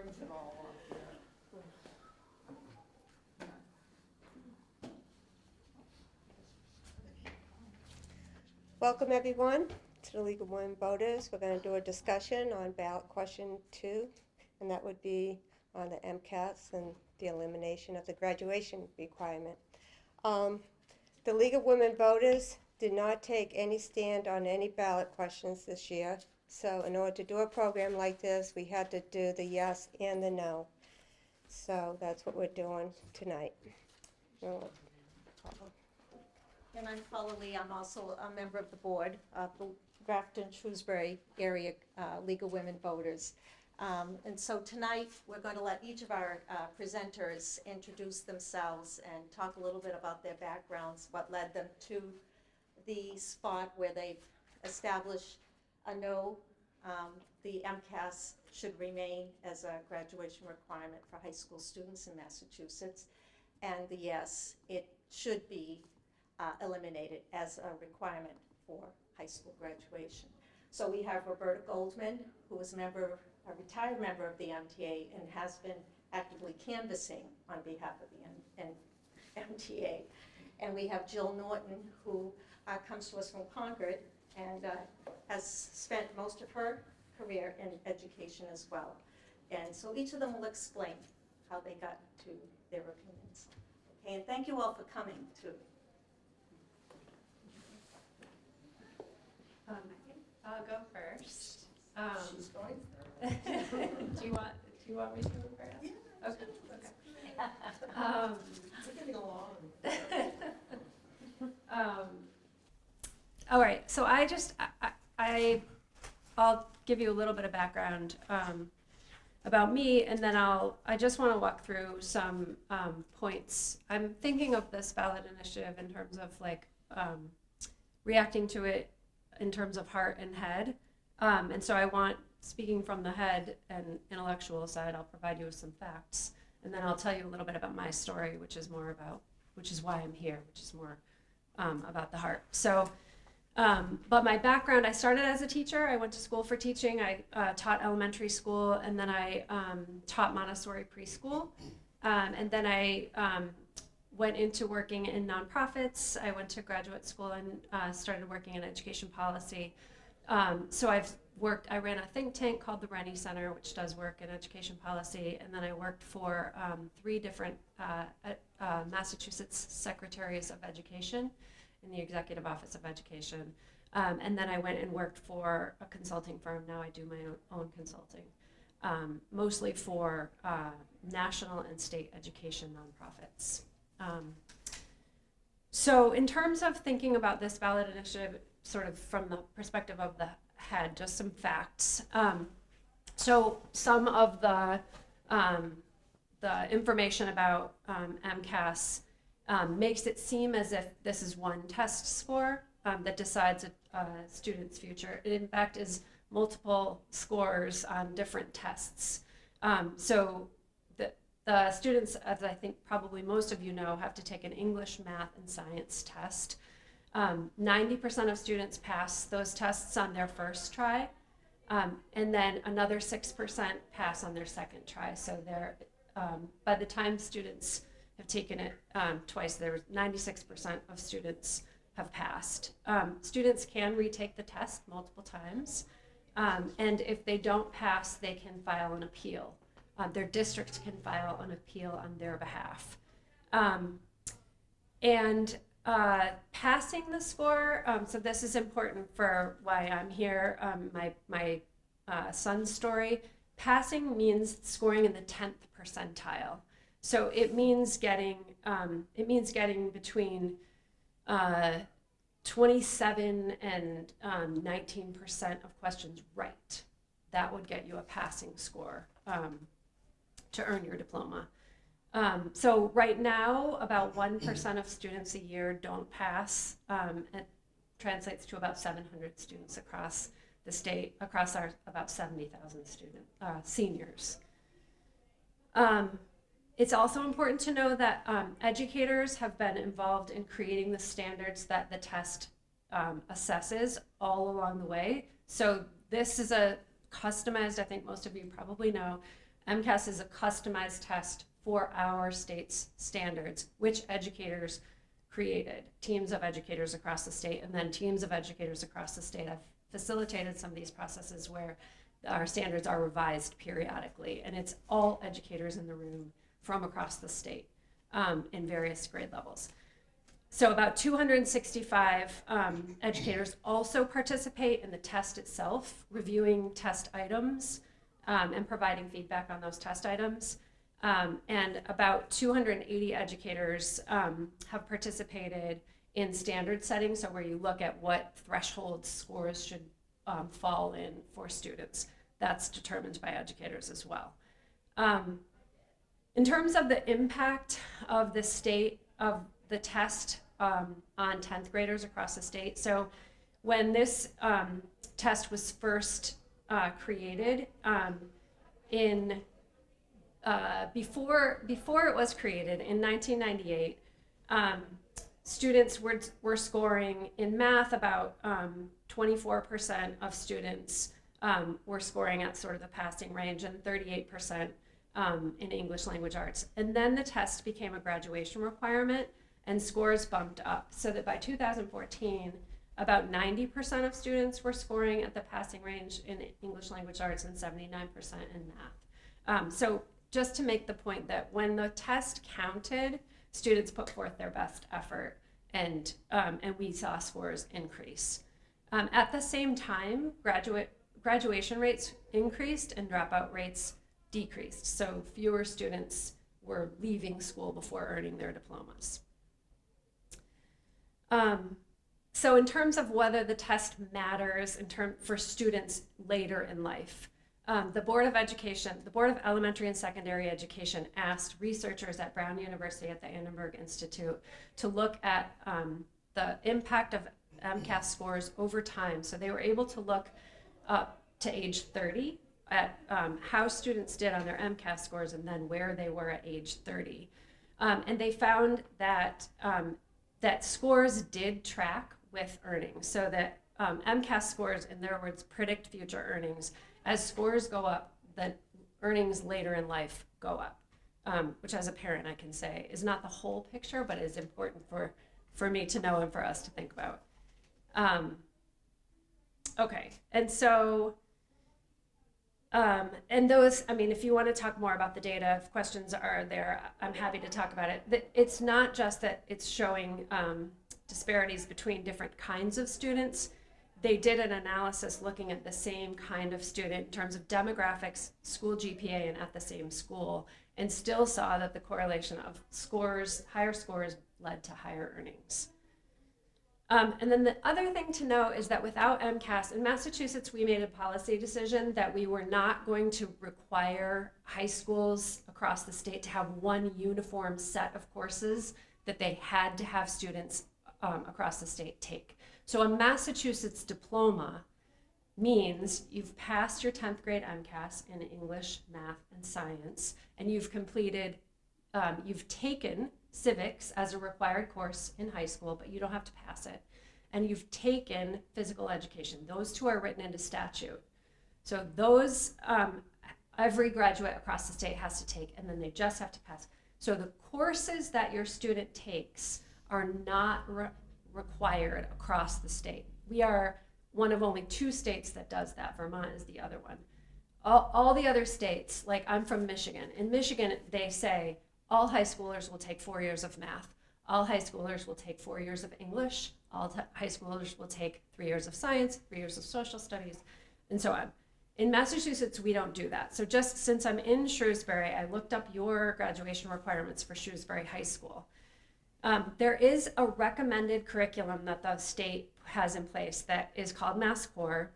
brings it all up here. Welcome everyone to the League of Women Voters. We're going to do a discussion on ballot question 2, and that would be on the MCAS and the elimination of the graduation requirement. The League of Women Voters did not take any stand on any ballot questions this year. So in order to do a program like this, we had to do the yes and the no. So that's what we're doing tonight. And I'm Paula Lee. I'm also a member of the board of the Grafton, Shrewsbury area League of Women Voters. And so tonight, we're going to let each of our presenters introduce themselves and talk a little bit about their backgrounds, what led them to the spot where they've established a no, the MCAS should remain as a graduation requirement for high school students in Massachusetts, and the yes, it should be eliminated as a requirement for high school graduation. So we have Roberta Goldman, who is a retired member of the MTA and has been actively canvassing on behalf of the MTA. And we have Jill Norton, who comes to us from Concord and has spent most of her career in education as well. And so each of them will explain how they got to their opinions. Okay, and thank you all for coming too. I'll go first. She's going first. Do you want me to go first? Yeah. Okay. We're getting along. All right. So I'll give you a little bit of background about me, and then I just want to walk through some points. I'm thinking of this ballot initiative in terms of reacting to it in terms of heart and head. And so speaking from the head and intellectual side, I'll provide you with some facts. And then I'll tell you a little bit about my story, which is why I'm here, which is more about the heart. So, but my background, I started as a teacher. I went to school for teaching. I taught elementary school, and then I taught Montessori preschool. And then I went into working in nonprofits. I went to graduate school and started working in education policy. So I ran a think tank called the Rennie Center, which does work in education policy. And then I worked for 3 different Massachusetts Secretaries of Education in the Executive Office of Education. And then I went and worked for a consulting firm. Now I do my own consulting, mostly for national and state education nonprofits. So in terms of thinking about this ballot initiative, sort of from the perspective of the head, just some facts. So some of the information about MCAS makes it seem as if this is one test score that decides a student's future. It in fact is multiple scores on different tests. So the students, as I think probably most of you know, have to take an English, math, and science test. 90% of students pass those tests on their first try, and then another 6% pass on their second try. So by the time students have taken it twice, 96% of students have passed. Students can retake the test multiple times, and if they don't pass, they can file an appeal. Their district can file an appeal on their behalf. Passing the score, so this is important for why I'm here, my son's story. Passing means scoring in the 10th percentile. So it means getting between 27 and 19% of questions right. That would get you a passing score to earn your diploma. So right now, about 1% of students a year don't pass. It translates to about 700 students across the state, across our about 70,000 seniors. It's also important to know that educators have been involved in creating the standards that the test assesses all along the way. So this is a customized, I think most of you probably know, MCAS is a customized test for our state's standards, which educators created, teams of educators across the state, and then teams of educators across the state have facilitated some of these processes where our standards are revised periodically, and it's all educators in the room from across the state in various grade levels. So about 265 educators also participate in the test itself, reviewing test items and providing feedback on those test items. And about 280 educators have participated in standard setting, so where you look at what threshold scores should fall in for students. That's determined by educators as well. In terms of the impact of the state of the test on 10th graders across the state, so when this test was first created before it was created in 1998, students were scoring in math about 24% of students were scoring at sort of the passing range, and 38% in English language arts. And then the test became a graduation requirement and scores bumped up, so that by 2014, about 90% of students were scoring at the passing range in English language arts and 79% in math. So just to make the point that when the test counted, students put forth their best effort, and we saw scores increase. At the same time, graduation rates increased and dropout rates decreased. So fewer students were leaving school before earning their diplomas. So in terms of whether the test matters for students later in life, the Board of Elementary and Secondary Education asked researchers at Brown University at the Annenberg Institute to look at the impact of MCAS scores over time. So they were able to look up to age 30 at how students did on their MCAS scores and then where they were at age 30. And they found that that scores did track with earnings, so that MCAS scores, in their words, predict future earnings. As scores go up, the earnings later in life go up, which as a parent I can say is not the whole picture, but is important for me to know and for us to think about. Okay, and so, and those, I mean, if you want to talk more about the data, if questions are there, I'm happy to talk about it. It's not just that it's showing disparities between different kinds of students. They did an analysis looking at the same kind of student in terms of demographics, school GPA, and at the same school, and still saw that the correlation of scores, higher scores, led to higher earnings. And then the other thing to know is that without MCAS, in Massachusetts, we made a policy decision that we were not going to require high schools across the state to have one uniform set of courses that they had to have students across the state take. So a Massachusetts diploma means you've passed your 10th grade MCAS in English, math, and science, and you've completed, you've taken civics as a required course in high school, but you don't have to pass it. And you've taken physical education. Those two are written into statute. So those, every graduate across the state has to take, and then they just have to pass. So the courses that your student takes are not required across the state. We are one of only 2 states that does that. Vermont is the other one. All the other states, like I'm from Michigan. In Michigan, they say all high schoolers will take 4 years of math. All high schoolers will take 4 years of English. All high schoolers will take 3 years of science, 3 years of social studies, and so on. In Massachusetts, we don't do that. So just since I'm in Shrewsbury, I looked up your graduation requirements for Shrewsbury High School. There is a recommended curriculum that the state has in place that is called Mass Core,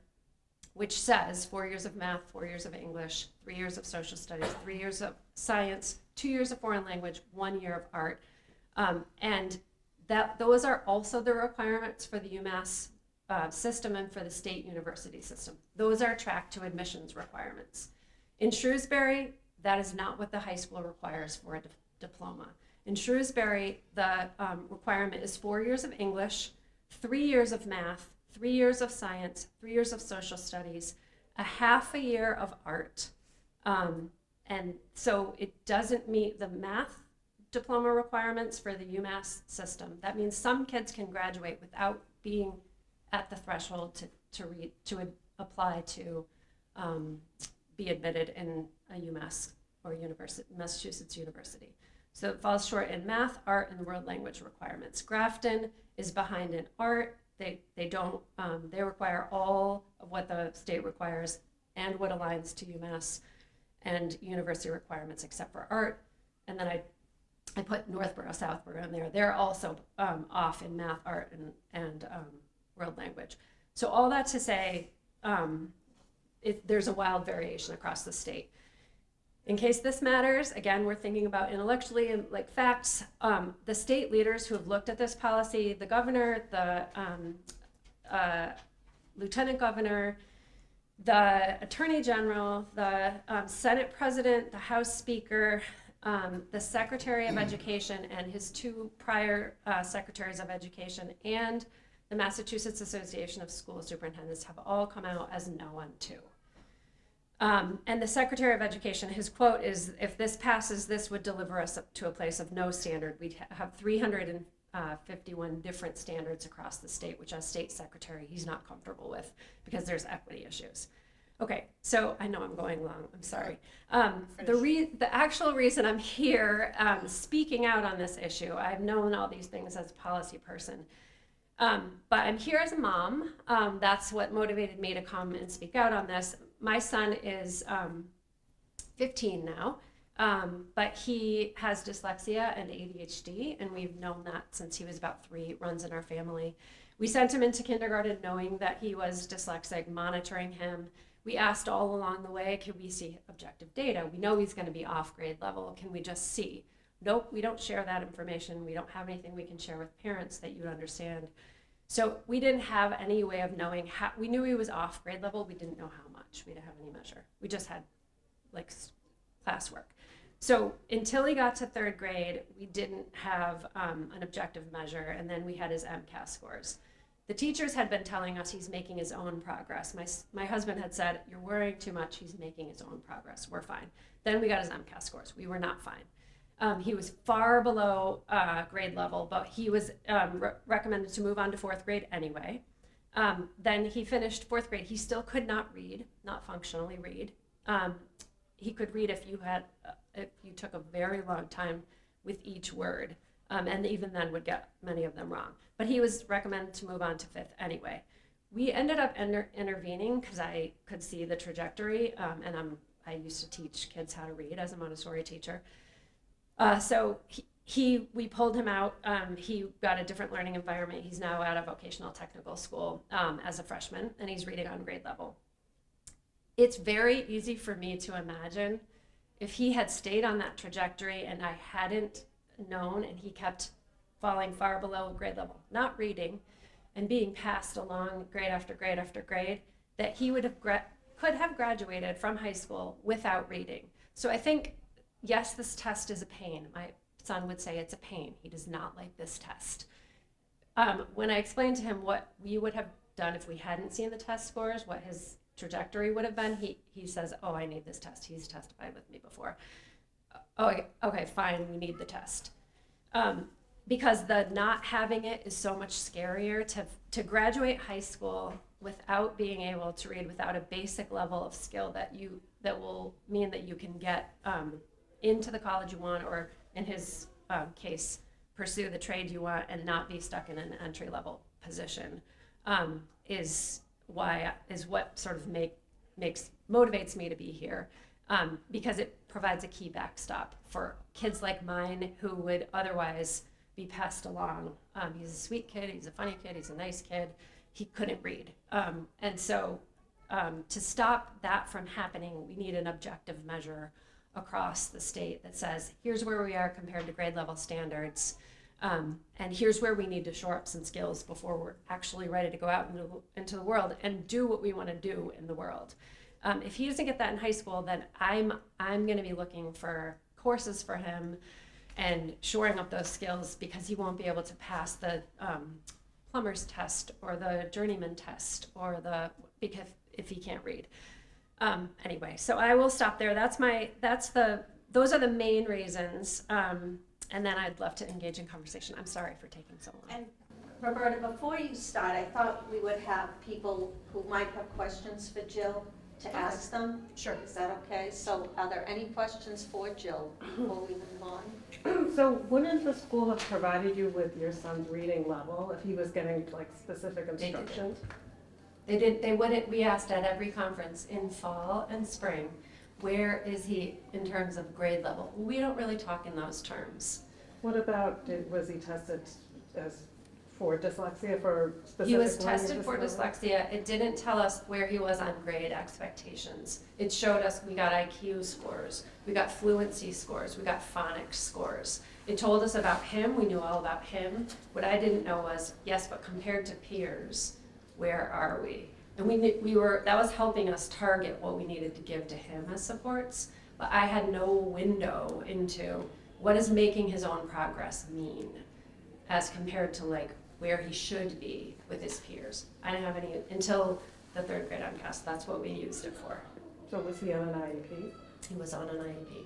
which says 4 years of math, 4 years of English, 3 years of social studies, 3 years of science, 2 years of foreign language, 1 year of art. And those are also the requirements for the UMass system and for the state university system. Those are tracked to admissions requirements. In Shrewsbury, that is not what the high school requires for a diploma. In Shrewsbury, the requirement is 4 years of English, 3 years of math, 3 years of science, 3 years of social studies, a half a year of art, And so it doesn't meet the math diploma requirements for the UMass system. That means some kids can graduate without being at the threshold to apply to be admitted in a UMass or Massachusetts university. So it falls short in math, art, and world language requirements. Grafton is behind in art. They don't, they require all of what the state requires and what aligns to UMass and university requirements except for art. And then I put Northborough, Southborough in there. They're also off in math, art, and world language. So all that to say, there's a wild variation across the state. In case this matters, again, we're thinking about intellectually and like facts. The state leaders who have looked at this policy, the governor, the lieutenant governor, the attorney general, the Senate president, the House speaker, the secretary of education and his two prior secretaries of education, and the Massachusetts Association of School Superintendents have all come out as no on two. And the Secretary of Education, his quote is, if this passes, this would deliver us up to a place of no standard. We'd have 351 different standards across the state, which as state secretary, he's not comfortable with because there's equity issues. Okay, so I know I'm going long, I'm sorry. The actual reason I'm here speaking out on this issue, I've known all these things as a policy person, but I'm here as a mom. That's what motivated me to come and speak out on this. My son is 15 now, but he has dyslexia and ADHD, and we've known that since he was about 3. It runs in our family. We sent him into kindergarten knowing that he was dyslexic, monitoring him. We asked all along the way, can we see objective data? We know he's going to be off grade level. Can we just see? Nope, we don't share that information. We don't have anything we can share with parents that you'd understand. So we didn't have any way of knowing how. We knew he was off grade level. We didn't know how much. We didn't have any measure. We just had like classwork. So until he got to 3rd grade, we didn't have an objective measure. And then we had his MCAS scores. The teachers had been telling us he's making his own progress. My husband had said, you're worrying too much. He's making his own progress. We're fine. Then we got his MCAS scores. We were not fine. He was far below grade level, but he was recommended to move on to 4th grade anyway. Then he finished 4th grade. He still could not read, not functionally read. He could read if you took a very long time with each word, and even then would get many of them wrong. But he was recommended to move on to 5th anyway. We ended up intervening because I could see the trajectory, and I used to teach kids how to read as a Montessori teacher. So we pulled him out. He got a different learning environment. He's now at a vocational technical school as a freshman, and he's reading on grade level. It's very easy for me to imagine if he had stayed on that trajectory and I hadn't known and he kept falling far below grade level, not reading, and being passed along grade after grade after grade, that he would have could have graduated from high school without reading. So I think, yes, this test is a pain. My son would say it's a pain. He does not like this test. When I explained to him what we would have done if we hadn't seen the test scores, what his trajectory would have been, he says, oh, I need this test. He's testified with me before. Oh, okay, fine, we need the test. Because the not having it is so much scarier. To graduate high school without being able to read, without a basic level of skill that will mean that you can get into the college you want, or in his case, pursue the trade you want and not be stuck in an entry-level position, is what sort of motivates me to be here, because it provides a key backstop for kids like mine who would otherwise be passed along. He's a sweet kid, he's a funny kid, he's a nice kid. He couldn't read. And so to stop that from happening, we need an objective measure across the state that says, here's where we are compared to grade level standards, and here's where we need to shore up some skills before we're actually ready to go out into the world and do what we want to do in the world. If he doesn't get that in high school, then I'm going to be looking for courses for him and shoring up those skills, because he won't be able to pass the plumber's test or the journeyman test or because if he can't read. Anyway, so I will stop there. Those are the main reasons. And then I'd love to engage in conversation. I'm sorry for taking so long. And Roberta, before you start, I thought we would have people who might have questions for Jill to ask them. Sure. Is that okay? So are there any questions for Jill before we move on? So wouldn't the school have provided you with your son's reading level if he was getting like specific did. instructions? They wouldn't, we asked at every conference in fall and spring, where is he in terms of grade level? We don't really talk in those terms. What about, was he tested as for dyslexia for specific He was learning tested for disability? dyslexia. It didn't tell us where he was on grade expectations. It showed us we got IQ scores, we got fluency scores, we got phonics scores. It told us about him, we knew all about him. What I didn't know was, yes, but compared to peers, where are we? And that was helping us target what we needed to give to him as supports, but I had no window into what does making his own progress mean as compared to like where he should be with his peers. I didn't have any, until the third grade MCAS, that's what we used it for. So was he on an IEP? He was on an IEP,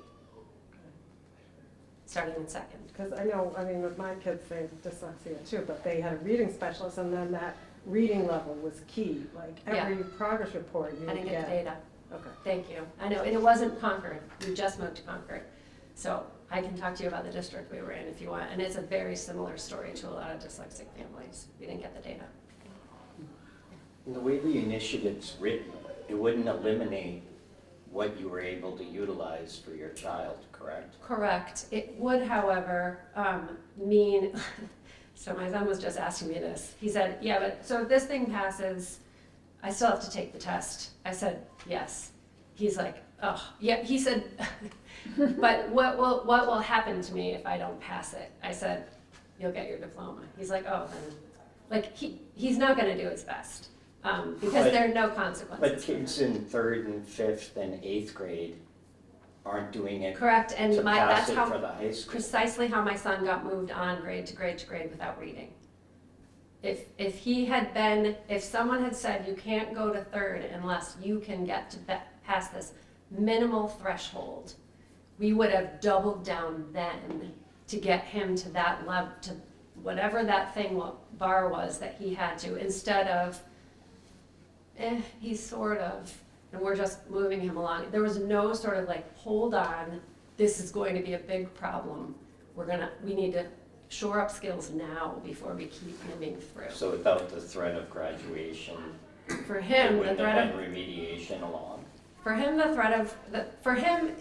starting in second. Because I know, I mean, with my kids, they have dyslexia too, but they had a reading specialist and then that reading level was key. Like every progress report you I would didn't get the get. data. Okay. Thank you. I know, and it wasn't Concord. We just moved to Concord. So I can talk to you about the district we were in if you want. And it's a very similar story to a lot of dyslexic families. We didn't get the data. And the way the initiative's written, it wouldn't eliminate what you were able to utilize for your child, correct? Correct. It would, however, mean, so my son was just asking me this. He said, yeah, but so if this thing passes, I still have to take the test. I said, yes. He's like, oh, yeah. He said, but what will happen to me if I don't pass it? I said, you'll get your diploma. He's like, oh, then, like he's not going to do his best because there are no consequences. But kids in 3rd and 5th and 8th grade aren't doing it Correct, and to that's pass it how for the high school. precisely how my son got moved on grade to grade to grade without reading. If he had been, if someone had said you can't go to 3rd unless you can get to past this minimal threshold, we would have doubled down then to get him to that level, to whatever that bar was that he had to, instead of, he's sort of, and we're just moving him along. There was no sort of like, hold on, this is going to be a big problem. We need to shore up skills now before we keep moving through. So without the threat of graduation, For there him, the wouldn't threat have of been remediation along. For him, the threat of, for him,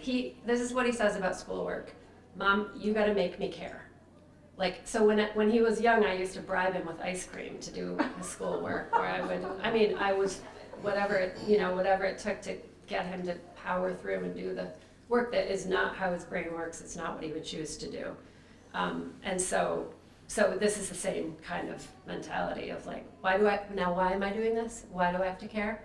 this is what he says about schoolwork. Mom, you gotta make me care. Like, so when he was young, I used to bribe him with ice cream to do his schoolwork, or I was, whatever it took to get him to power through and do the work that is not how his brain works, it's not what he would choose to do. And so this is the same kind of mentality of like, why am I doing this? Why do I have to care?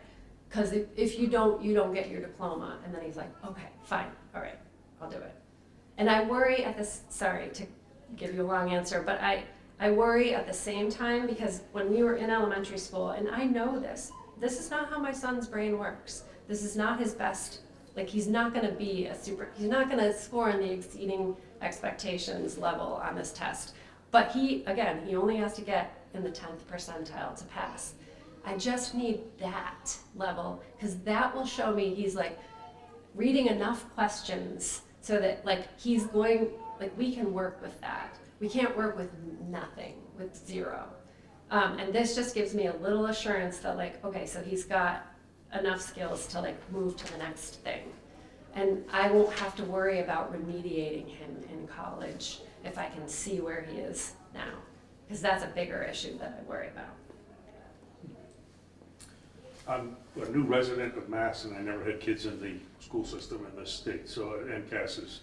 Because if you don't get your diploma. And then he's like, okay, fine, all right, I'll do it. And I worry at this, sorry to give you a long answer, but I worry at the same time because when we were in elementary school, and I know this is not how my son's brain works. This is not his best, like he's not gonna be he's not gonna score in the exceeding expectations level on this test. But he only has to get in the 10th percentile to pass. I just need that level because that will show me he's like reading enough questions so that like he's going, like we can work with that. We can't work with nothing, with 0. And this just gives me a little assurance that like, okay, so he's got enough skills to like move to the next thing. And I won't have to worry about remediating him in college if I can see where he is now. Because that's a bigger issue that I worry about. I'm a new resident of Mass, and I never had kids in the school system in this state, so MCAS is,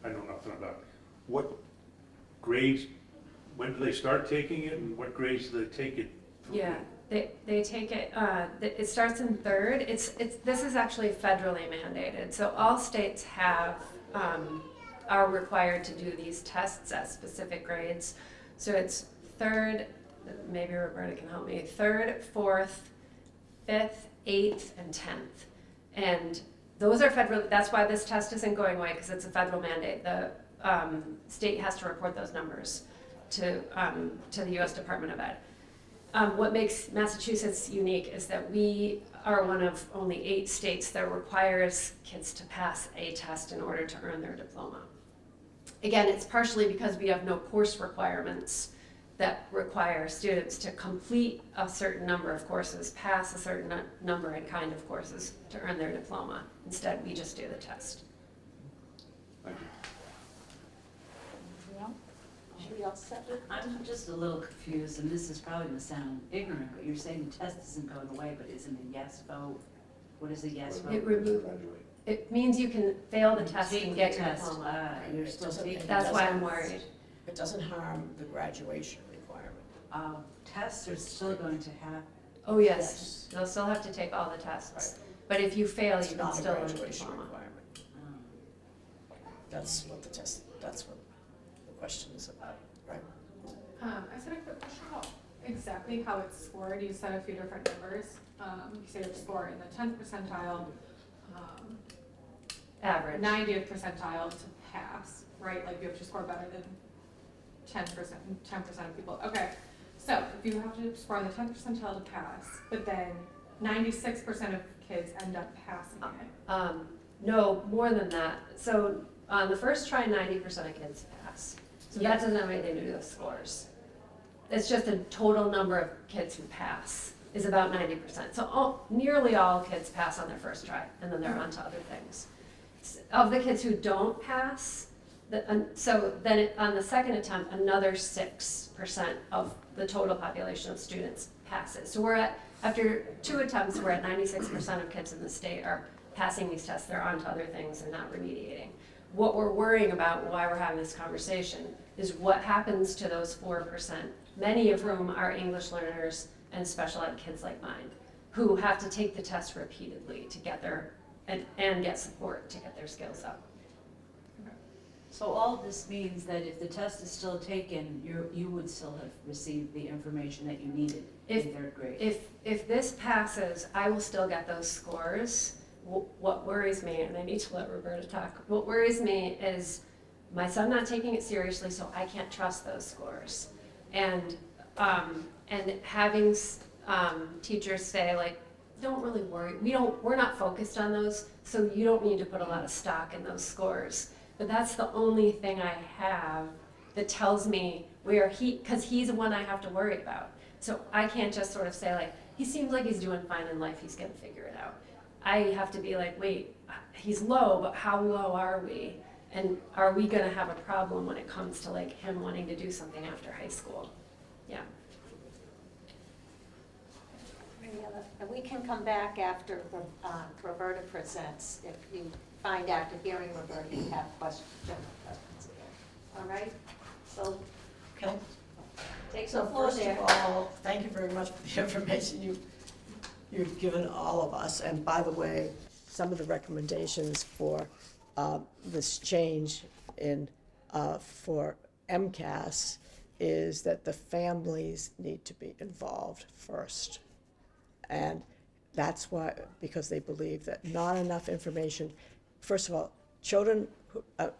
I know nothing about. What grades, when do they start taking it, and what grades do they take it through? Yeah, they take it, it starts in 3rd. This is actually federally mandated, so all states are required to do these tests at specific grades. So it's 3rd, maybe Roberta can help me, 3rd, 4th, 5th, 8th, and 10th. And those are federal, that's why this test isn't going away, because it's a federal mandate. The state has to report those numbers to the US Department of Ed. What makes Massachusetts unique is that we are one of only 8 states that requires kids to pass a test in order to earn their diploma. Again, it's partially because we have no course requirements that require students to complete a certain number of courses, pass a certain number and kind of courses to earn their diploma. Instead, we just do the test. Thank you. Should we all set with? I'm just a little confused, and this is probably gonna sound ignorant, but you're saying the test isn't going away, but isn't a yes vote? What is a yes vote? It means you can fail the test Take and the get your test, diploma. You're It still doesn't- taking. That's why I'm doesn't- worried. It doesn't harm the graduation requirement. Tests are still going to have, Oh, yes, they'll still have to take all the tests. But if you fail, It's you can not a still earn the graduation diploma. requirement. um, That's what the question is about, right? I just had a quick question about exactly how it's scored. You said a few different numbers. You said it's scored in the 10th percentile, Average. 90th percentile to pass, right? Like you have to score better than 10% of people. Okay, so if you have to score in the 10th percentile to pass, but then 96% of kids end up passing it. No, more than that. So on the first try, 90% of kids pass. So that doesn't have anything to do with scores. It's just the total number of kids who pass is about 90%. So nearly all kids pass on their first try, and then they're on to other things. Of the kids who don't pass, so then on the second attempt, another 6% of the total population of students passes. So after 2 attempts, we're at 96% of kids in the state are passing these tests. They're on to other things and not remediating. What we're worrying about, why we're having this conversation, is what happens to those 4%, many of whom are English learners and special ed kids like mine, who have to take the test repeatedly to get their, and get support to get their skills up. so all of this means that if the test is still taken, you would still have received the information that you needed in third grade. If this passes, I will still get those scores. What worries me, and I need to let Roberta talk, what worries me is my son not taking it seriously, so I can't trust those scores. And having teachers say like, don't really worry, we're not focused on those, so you don't need to put a lot of stock in those scores. But that's the only thing I have that tells me because he's the one I have to worry about. So I can't just sort of say like, he seems like he's doing fine in life, he's gonna figure it out. I have to be like, wait, he's low, but how low are we? And are we gonna have a problem when it comes to like him wanting to do something after high school? Yeah. And we can come back after Roberta presents, if you find after hearing Roberta, you have questions. All right? So Okay. take the So floor first there. of all, thank you very much for the information you've given all of us. And by the way, some of the recommendations for this change for MCAS is that the families need to be involved first. And that's why, because they believe that not enough information, first of all, children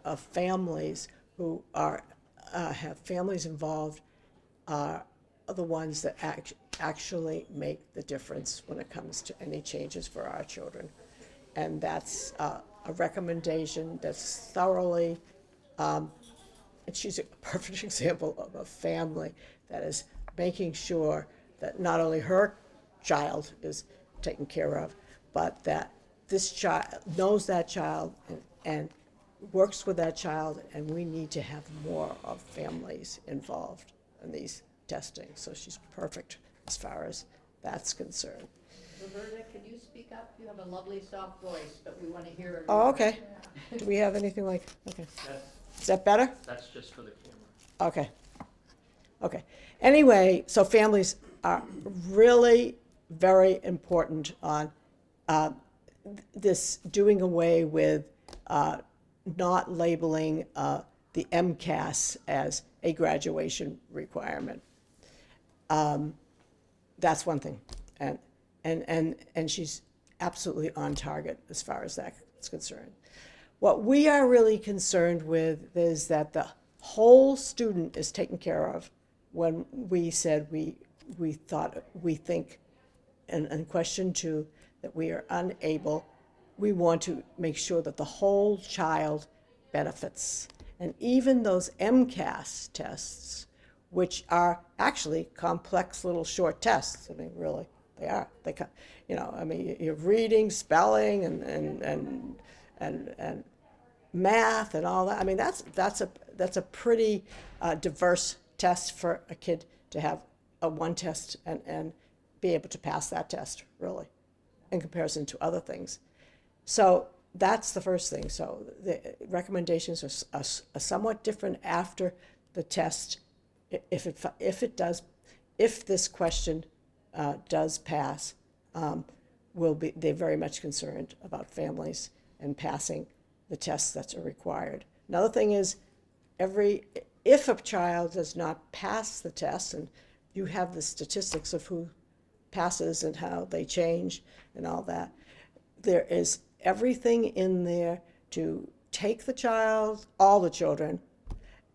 of families who have families involved are the ones that actually make the difference when it comes to any changes for our children. And that's a recommendation that's thoroughly, and she's a perfect example of a family that is making sure that not only her child is taken care of, but that this child knows that child and works with that child, and we need to have more of families involved in these testing. So she's perfect as far as that's concerned. Roberta, can you speak up? You have a lovely soft voice, but we want to hear everything. Oh, okay. Do we have anything like, okay. Is that better? That's just for the camera. Okay. Okay. Anyway, so families are really very important on this doing away with not labeling the MCAS as a graduation requirement. That's one thing. And she's absolutely on target as far as that's concerned. What we are really concerned with is that the whole student is taken care of when we said we think, and question 2, that we are unable, we want to make sure that the whole child benefits. And even those MCAS tests, which are actually complex little short tests, I mean, really, they are. I mean, you're reading, spelling, and math and all that. I mean, that's a pretty diverse test for a kid to have one test and be able to pass that test, really, in comparison to other things. So that's the first thing. So the recommendations are somewhat different after the test. If this question does pass, they're very much concerned about families and passing the tests that are required. Another thing is, if a child does not pass the test, and you have the statistics of who passes and how they change and all that, there is everything in there to take the child, all the children,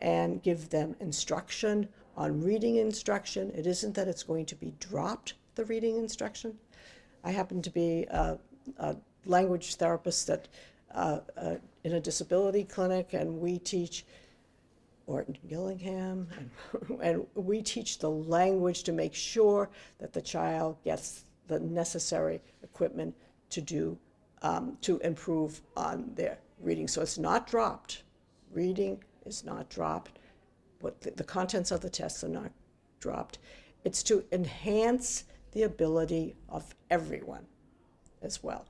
and give them instruction on reading instruction. It isn't that it's going to be dropped, the reading instruction. I happen to be a language therapist in a disability clinic, and we teach, or in Gillingham, and we teach the language to make sure that the child gets the necessary equipment to improve on their reading. So it's not dropped. Reading is not dropped. But the contents of the tests are not dropped. It's to enhance the ability of everyone as well.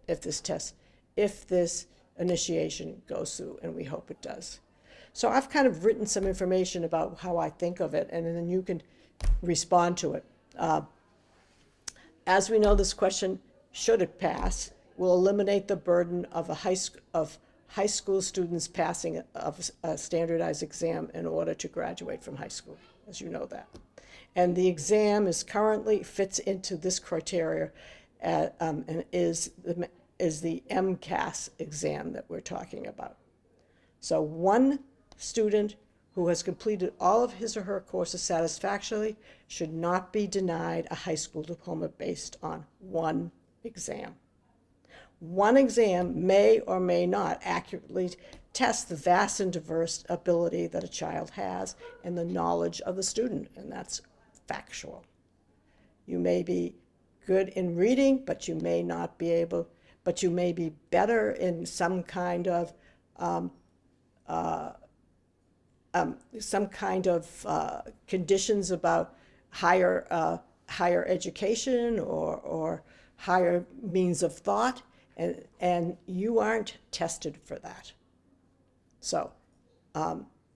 If this initiation goes through, and we hope it does. So I've kind of written some information about how I think of it, and then you can respond to it. As we know, this question, should it pass, will eliminate the burden of high school students passing a standardized exam in order to graduate from high school, as you know that. And the exam fits into this criteria, and is the MCAS exam that we're talking about. So one student who has completed all of his or her courses satisfactorily should not be denied a high school diploma based on one exam. One exam may or may not accurately test the vast and diverse ability that a child has and the knowledge of the student, and that's factual. You may be good in reading, but you may be better in some kind of conditions about higher education or higher means of thought, and you aren't tested for that. So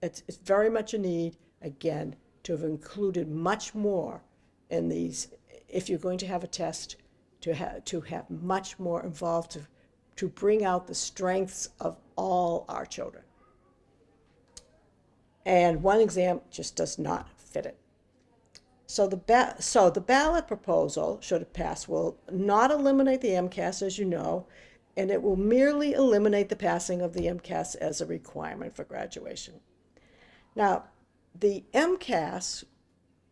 it's very much a need, again, to have included much more in these. If you're going to have a test, to have much more involved to bring out the strengths of all our children. And one exam just does not fit it. So the ballot proposal, should it pass, will not eliminate the MCAS, as you know, and it will merely eliminate the passing of the MCAS as a requirement for graduation. Now, the MCAS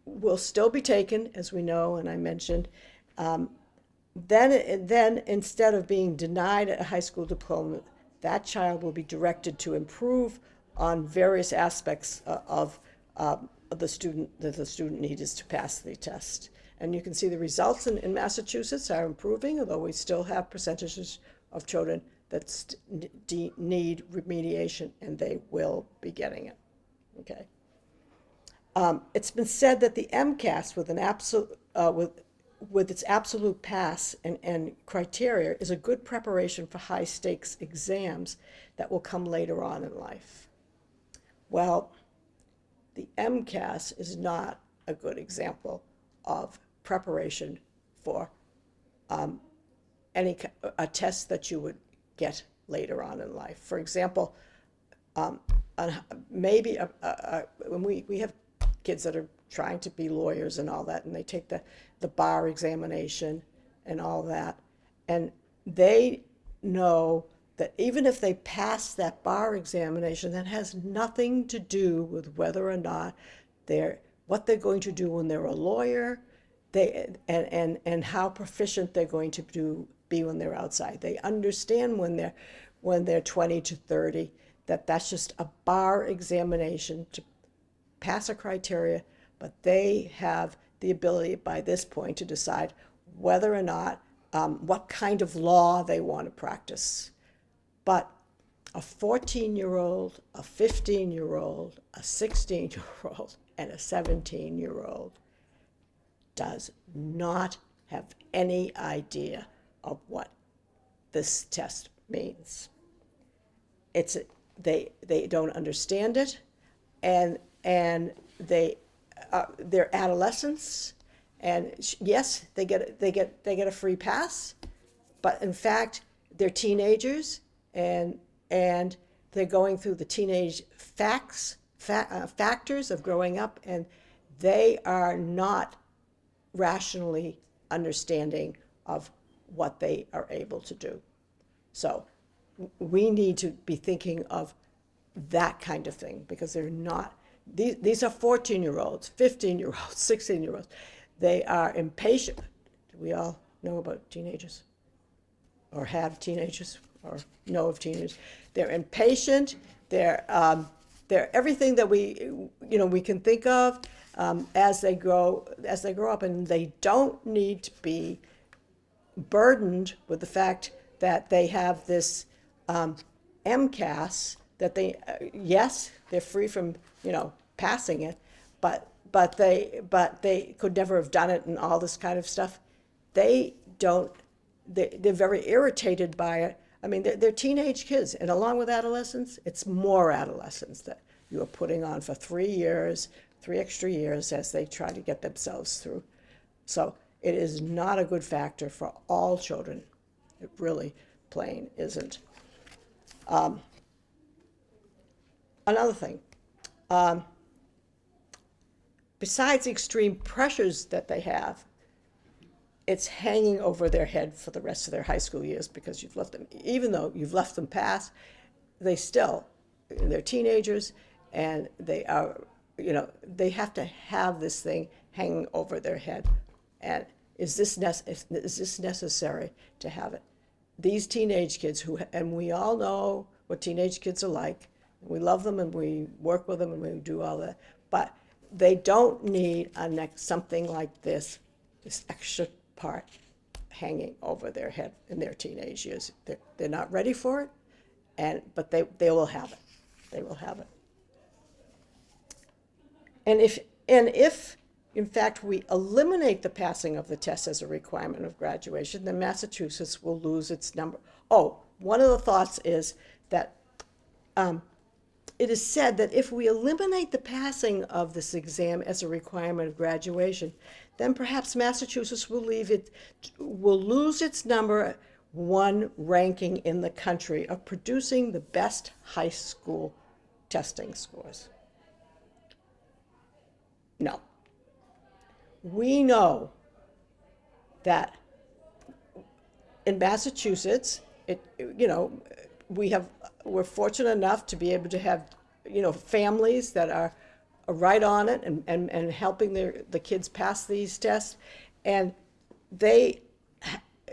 will still be taken, as we know, and I mentioned. Then instead of being denied a high school diploma, that child will be directed to improve on various aspects of the student that the student needs to pass the test. And you can see the results in Massachusetts are improving, although we still have percentages of children that need remediation, and they will be getting it. Okay. It's been said that the MCAS with its absolute pass and criteria is a good preparation for high stakes exams that will come later on in life. Well, the MCAS is not a good example of preparation for a test that you would get later on in life. For example, maybe when we have kids that are trying to be lawyers and all that, and they take the bar examination and all that, And they know that even if they pass that bar examination, that has nothing to do with whether or not what they're going to do when they're a lawyer, and how proficient they're going to be when they're outside. They understand when they're 20 to 30 that that's just a bar examination to pass a criteria, but they have the ability by this point to decide whether or not what kind of law they want to practice. But a 14-year-old, a 15-year-old, a 16-year-old, and a 17-year-old does not have any idea of what this test means. They don't understand it, and they're adolescents, and yes, they get a free pass, but in fact they're teenagers, and they're going through the teenage factors of growing up, and they are not rationally understanding of what they are able to do. So we need to be thinking of that kind of thing, because they're not, these are 14-year-olds, 15-year-olds, 16-year-olds. They are impatient. Do we all know about teenagers? Or have teenagers? Or know of teenagers? They're impatient. They're everything that we can think of as they grow up, and they don't need to be burdened with the fact that they have this MCAS, that yes, they're free from passing it, but they could never have done it and all this kind of stuff. They're very irritated by it. I mean, they're teenage kids, and along with adolescents, it's more adolescents that you are putting on for 3 extra years as they try to get themselves through. So it is not a good factor for all children. It really plain isn't. Another thing, besides the extreme pressures that they have, it's hanging over their head for the rest of their high school years, because you've left them, even though you've left them pass, they're teenagers, and they are, they have to have this thing hanging over their head. And is this necessary to have it? These teenage kids and we all know what teenage kids are like. We love them, and we work with them, and we do all that. But they don't need something like this extra part hanging over their head in their teenage years. They're not ready for it, but they will have it. They will have it. And if in fact we eliminate the passing of the test as a requirement of graduation, then Massachusetts will lose its number. Oh, one of the thoughts is that it is said that if we eliminate the passing of this exam as a requirement of graduation, then perhaps Massachusetts will lose its number 1 ranking in the country of producing the best high school testing scores. No. We know that in Massachusetts, we're fortunate enough to be able to have, families that are right on it and helping the kids pass these tests. And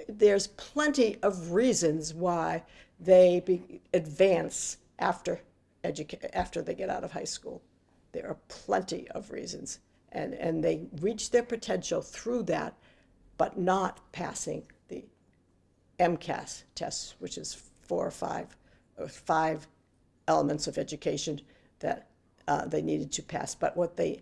there's plenty of reasons why they advance after they get out of high school. There are plenty of reasons. And they reach their potential through that, but not passing the MCAS tests, which is 4 or 5 elements of education that they needed to pass. But they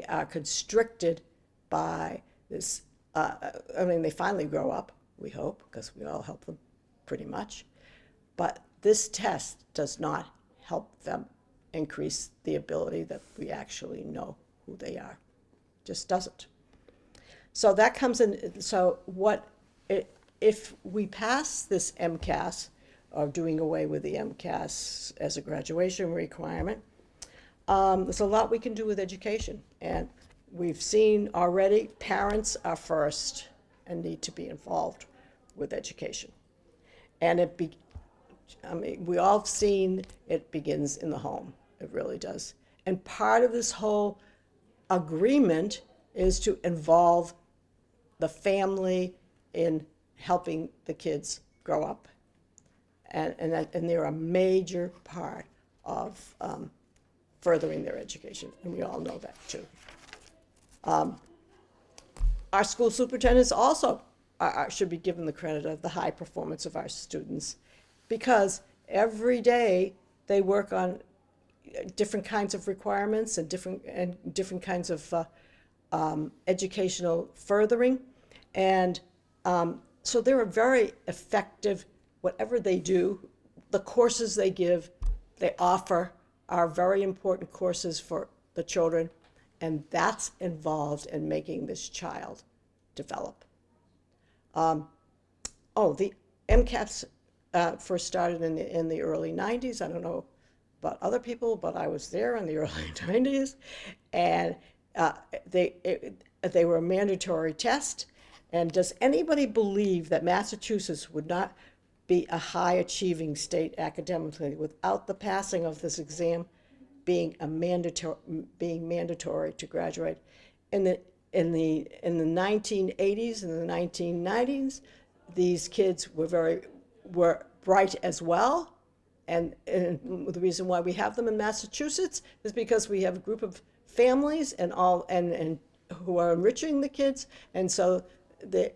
are constricted by this. They finally grow up, we hope, because we all help them pretty much. But this test does not help them increase the ability that we actually know who they are. Just doesn't. So that comes in. So if we pass this MCAS, or doing away with the MCAS as a graduation requirement, there's a lot we can do with education. And we've seen already parents are first, and need to be involved with education. And I mean, we all have seen it begins in the home. It really does. And part of this whole agreement is to involve the family in helping the kids grow up. And they're a major part of furthering their education, and we all know that too. Our school superintendents also should be given the credit of the high performance of our students, because every day they work on different kinds of requirements and different kinds of educational furthering, and so they're a very effective. Whatever they do, the courses they give, they offer are very important courses for the children, and that's involved in making this child develop. The MCAS first started in the early 90s. I don't know about other people, but I was there in the early 90s, and they were a mandatory test. And does anybody believe that Massachusetts would not be a high-achieving state academically without the passing of this exam being mandatory to graduate? In the 1980s and the 1990s, these kids were bright as well, and the reason why we have them in Massachusetts is because we have a group of families and who are enriching the kids, and so they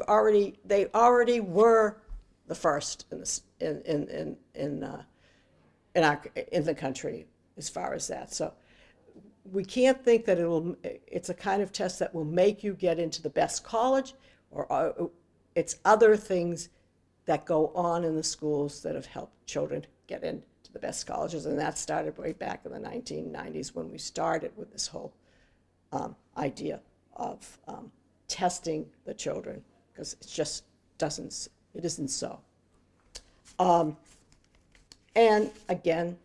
already were the first in the country as far as that. So we can't think that it's a kind of test that will make you get into the best college, or it's other things that go on in the schools that have helped children get into the best colleges, and that started way back in the 1990s when we started with this whole idea of testing the children, because it isn't so. And again,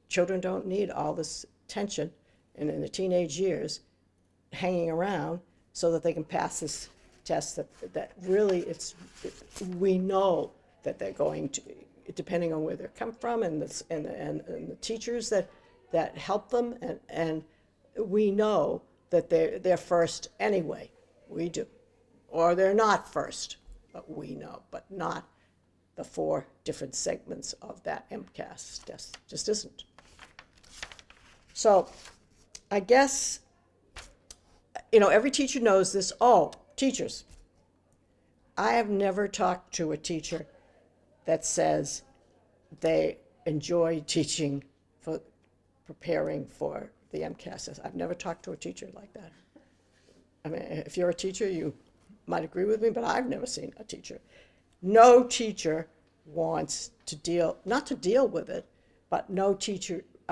children don't need all this tension in the teenage years hanging around so that they can pass this test that really we know that they're going to, depending on where they come from and the teachers that help them, and we know that they're first anyway. We do. Or they're not first, but we know, but not the 4 different segments of that MCAS test. Just isn't. So I guess, every teacher knows this. Oh, teachers. I have never talked to a teacher that says they enjoy teaching for preparing for the MCAS test. I've never talked to a teacher like that. I mean, if you're a teacher, you might agree with me, but I've never seen a teacher. No teacher wants to not to deal with it, but a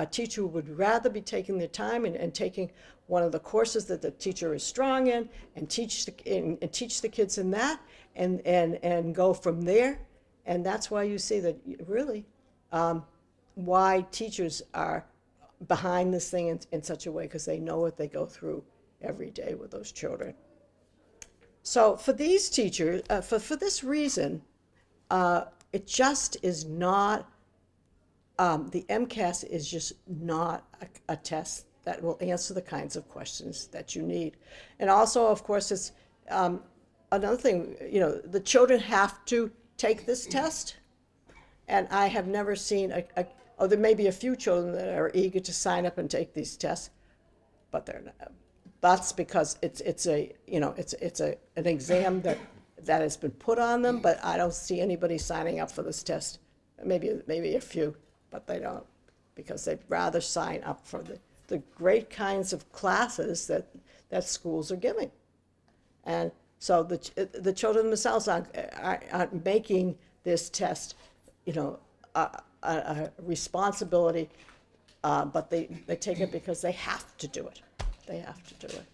teacher would rather be taking their time and taking one of the courses that the teacher is strong in and teach the kids in that and go from there. And that's why you see that really why teachers are behind this thing in such a way, because they know what they go through every day with those children. So for these teachers, for this reason, it just is not, the MCAS is just not a test that will answer the kinds of questions that you need. And also, of course, it's another thing, the children have to take this test, and I have never seen there may be a few children that are eager to sign up and take these tests, but they're not. That's because it's an exam that has been put on them, but I don't see anybody signing up for this test. Maybe a few, but they don't, because they'd rather sign up for the great kinds of classes that schools are giving. And so the children themselves aren't making this test, a responsibility, but they take it because they have to do it. They have to do it.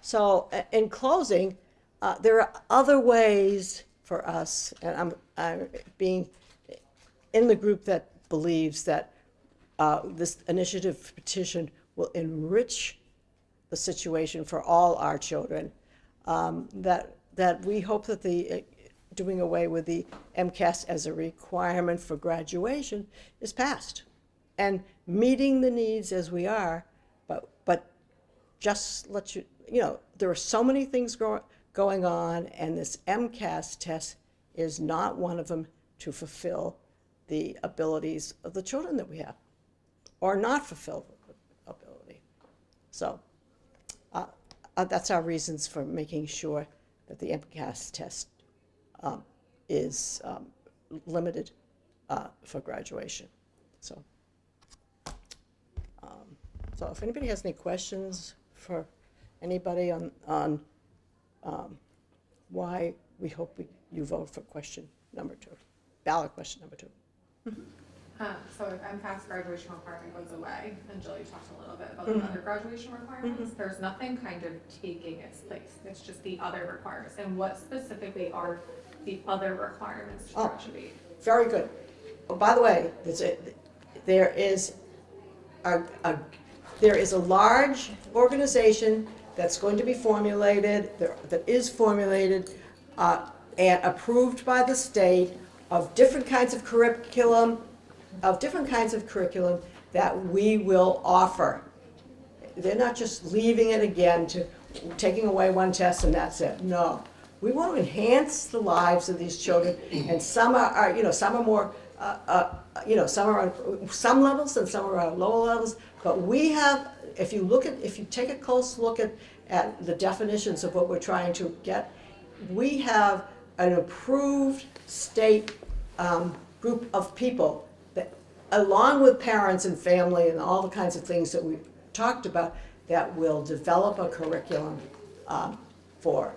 So in closing, there are other ways for us, and I'm being in the group that believes that this initiative petition will enrich the situation for all our children, that we hope that the doing away with the MCAS as a requirement for graduation is passed. And meeting the needs as we are, but just let you know, there are so many things going on, and this MCAS test is not one of them to fulfill the abilities of the children that we have, or not fulfill the ability. So that's our reasons for making sure that the MCAS test is limited for graduation. So if anybody has any questions for anybody on why we hope you vote for question number 2, ballot question number 2. So if MCAS graduation requirement goes away, and Jill, you talked a little bit about the other graduation requirements, there's nothing kind of taking its place. It's just the other requirements. And what specifically are the other requirements to graduate? Very good. Oh, by the way, there is a large organization that's going to be formulated, that is formulated and approved by the state of different kinds of curriculum, that we will offer. They're not just leaving it again to taking away one test and that's it. No. We want to enhance the lives of these children, and some are some are more, some are on some levels and some are on lower levels. But we have, if you take a close look at the definitions of what we're trying to get, we have an approved state group of people that, along with parents and family and all the kinds of things that we've talked about, that will develop a curriculum for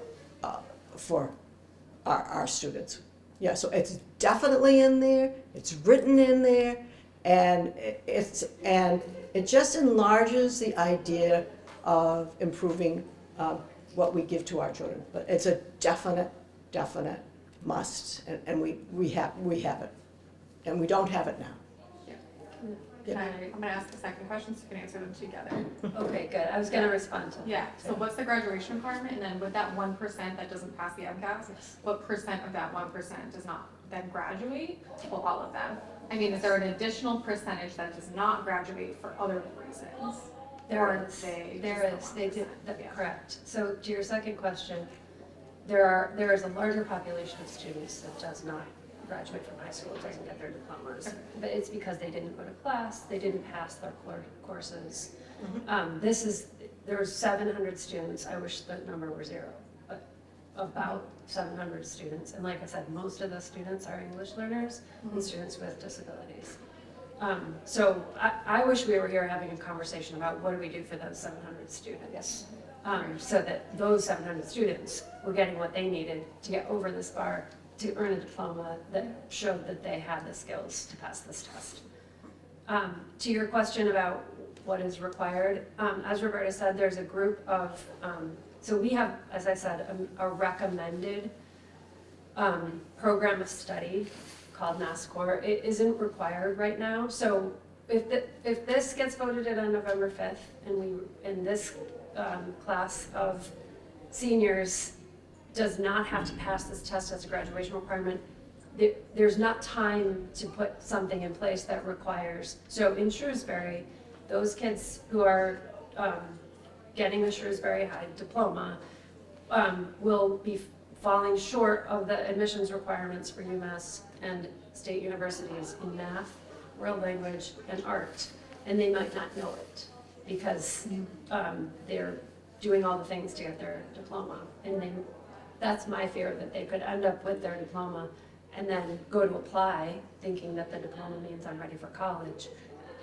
our students. Yeah, so it's definitely in there, it's written in there, and it just enlarges the idea of improving what we give to our children. But it's a definite must, and we have it, and we don't have it now. I'm gonna ask the second question so you can answer them together. Okay, good. I was gonna respond to that. Yeah, so what's the graduation requirement, and then with that 1% that doesn't pass the MCAS, what percent of that 1% does not then graduate? Well, all of them. I mean, is there an additional percentage that does not graduate for other reasons? There is. They did, correct. So to your second question, there is a larger population of students that does not graduate from high school, doesn't get their diplomas. But it's because they didn't go to class, they didn't pass their courses. There was 700 students. I wish the number were 0, but about 700 students. And like I said, most of the students are English learners and students with disabilities. So I wish we were here having a conversation about what do we do for those 700 students. So that those 700 students were getting what they needed to get over this bar to earn a diploma that showed that they had the skills to pass this test. To your question about what is required, as Roberta said, there's a group of, so we have, as I said, a recommended program of study called NASCOR. It isn't required right now, so if this gets voted in on November 5th, and this class of seniors does not have to pass this test as a graduation requirement, there's not time to put something in place that requires. So in Shrewsbury, those kids who are getting a Shrewsbury High diploma will be falling short of the admissions requirements for UMass and state universities in math, world language, and art. And they might not know it because they're doing all the things to get their diploma. And that's my fear, that they could end up with their diploma and then go to apply thinking that the diploma means I'm ready for college,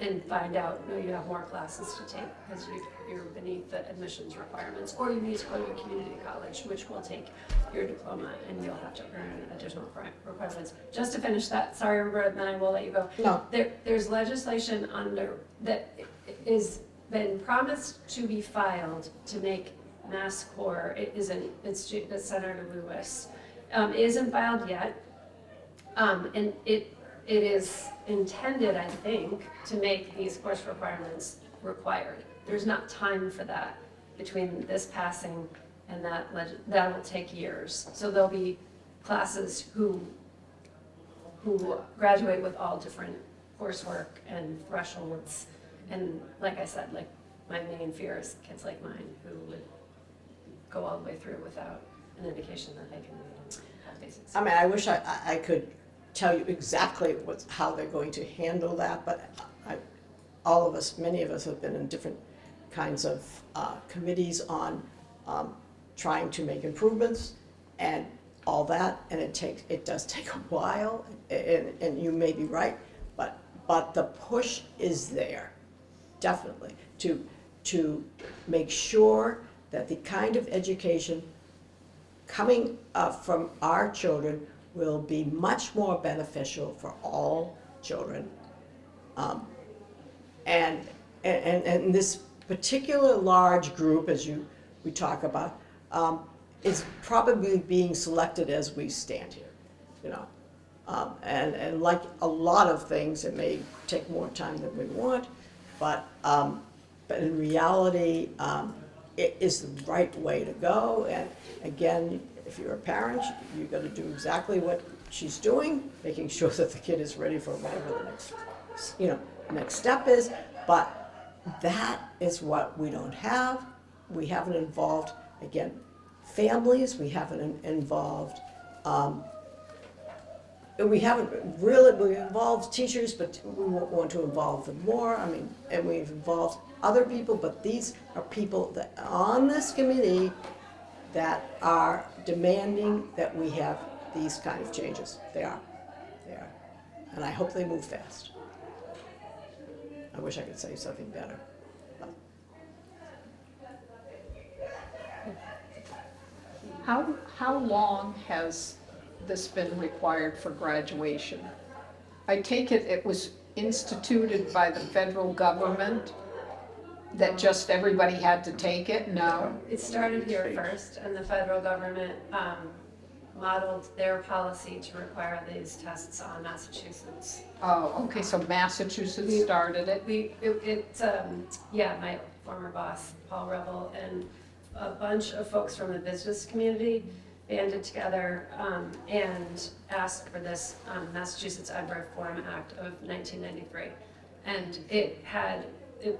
and find out, no, you have more classes to take because you're beneath the admissions requirements, or you need to go to a community college, which will take your diploma and you'll have to earn additional requirements. Just to finish that, sorry Roberta, then I will let you go. No. There's legislation that is been promised to be filed to make NASCOR, it's Senator Lewis, isn't filed yet, and it is intended, I think, to make these course requirements required. There's not time for that. between this passing and that will take years. So there'll be classes who graduate with all different coursework and thresholds. And like I said, like my main fear is kids like mine who would go all the way through without an indication that they can read and have basics. I mean, I wish I could tell you exactly how they're going to handle that, but all of us, many of us have been in different kinds of committees on trying to make improvements and all that, and it does take a while, and you may be right, but the push is there, definitely, to make sure that the kind of education coming from our children will be much more beneficial for all children. And this particular large group, as we talk about, is probably being selected as we stand here, you know. And like a lot of things, it may take more time than we want, but in reality, it is the right way to go. And again, if you're a parent, you've got to do exactly what she's doing, making sure that the kid is ready for whatever the next step is. But that is what we don't have. We haven't involved, again, families. We haven't involved. We've involved teachers, but we want to involve them more. I mean, and we've involved other people, but these are people that on this committee that are demanding that we have these kind of changes. They are. And I hope they move fast. I wish I could say something better. How long has this been required for graduation? I take it was instituted by the federal government, that just everybody had to take it? No? It started here first, and the federal government modeled their policy to require these tests on Massachusetts. Oh, okay, so Massachusetts started it? My former boss, Paul Revel, and a bunch of folks from the business community banded together and asked for this Massachusetts Ed Reform Act of 1993. And it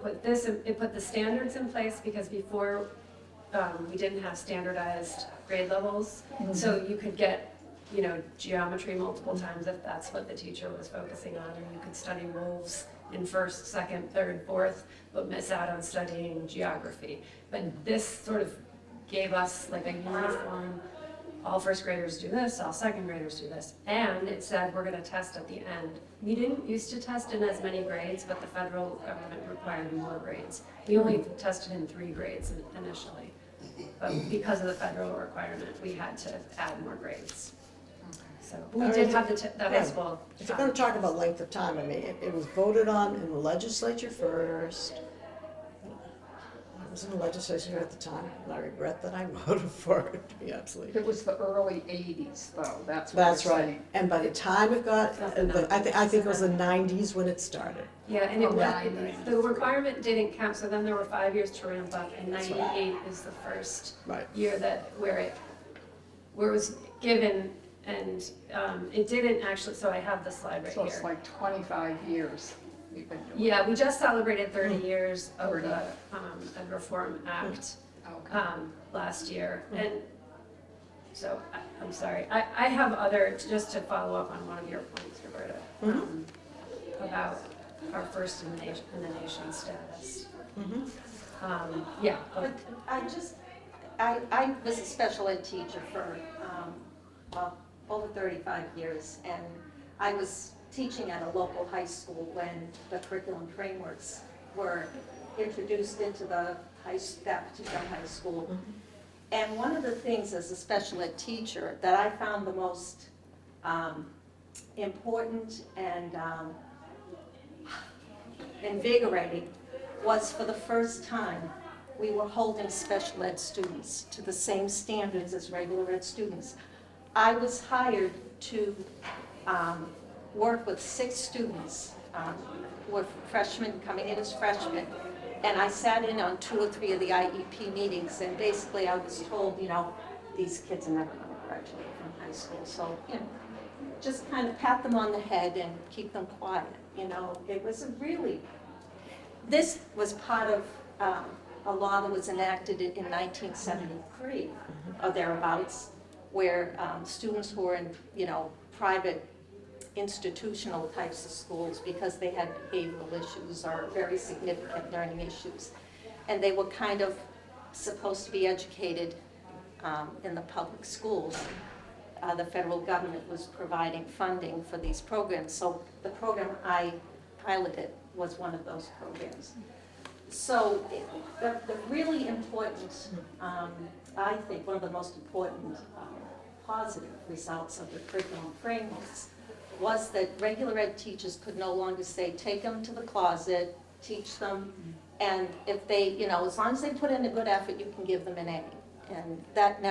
put the standards in place because before we didn't have standardized grade levels. Mm-hmm. So you could get, geometry multiple times if that's what the teacher was focusing on, and you could study wolves in first, second, third, fourth, but miss out on studying geography. But this sort of gave us like a uniform, all first graders do this, all second graders do this. And it said we're gonna test at the end. We didn't used to test in as many grades, but the federal government required more grades. We only tested in 3 grades initially. But because of the federal requirement, we had to add more grades. So we did have the high school. If you're going to talk about length of time, I mean, it was voted on in the legislature first. I was in the legislature at the time, and I regret that I voted for it, to be absolutely. It was the early 80s, though, that's what That's you're right. saying. And by the time it got, I think it was the 90s when it started. Yeah, and the requirement didn't count, so then there were 5 years to ramp up, and That's 98 is the first Right. year where it was given, and it didn't actually, so I have the slide right So here. it's like 25 years we've been doing it. Yeah, we just celebrated 30 years of the Ed Reform Act Okay. last year, and so I'm sorry. I have other, just to follow up on one of your points, Roberta, about our first in the nation status. Yeah. But I was a special ed teacher for, over 35 years, and I was teaching at a local high school when the curriculum frameworks were introduced into that particular high school. And one of the things as a special ed teacher that I found the most important and invigorating was, for the first time, we were holding special ed students to the same standards as regular ed students. I was hired to work with 6 students were freshmen coming in as freshmen. And I sat in on 2 or 3 of the IEP meetings, and basically I was told, these kids are never going to graduate from high school. So, just kind of pat them on the head and keep them quiet. It was this was part of a law that was enacted in 1973 or thereabouts, where students who were in, private institutional types of schools, because they had behavioral issues or very significant learning issues, and they were kind of supposed to be educated in the public schools. The federal government was providing funding for these programs, so the program I piloted was one of those programs. So the really important, I think one of the most important positive results of the curriculum frameworks was that regular ed teachers could no longer say, take them to the closet, teach them, and if they, as long as they put in a good effort, you can give them an A. And that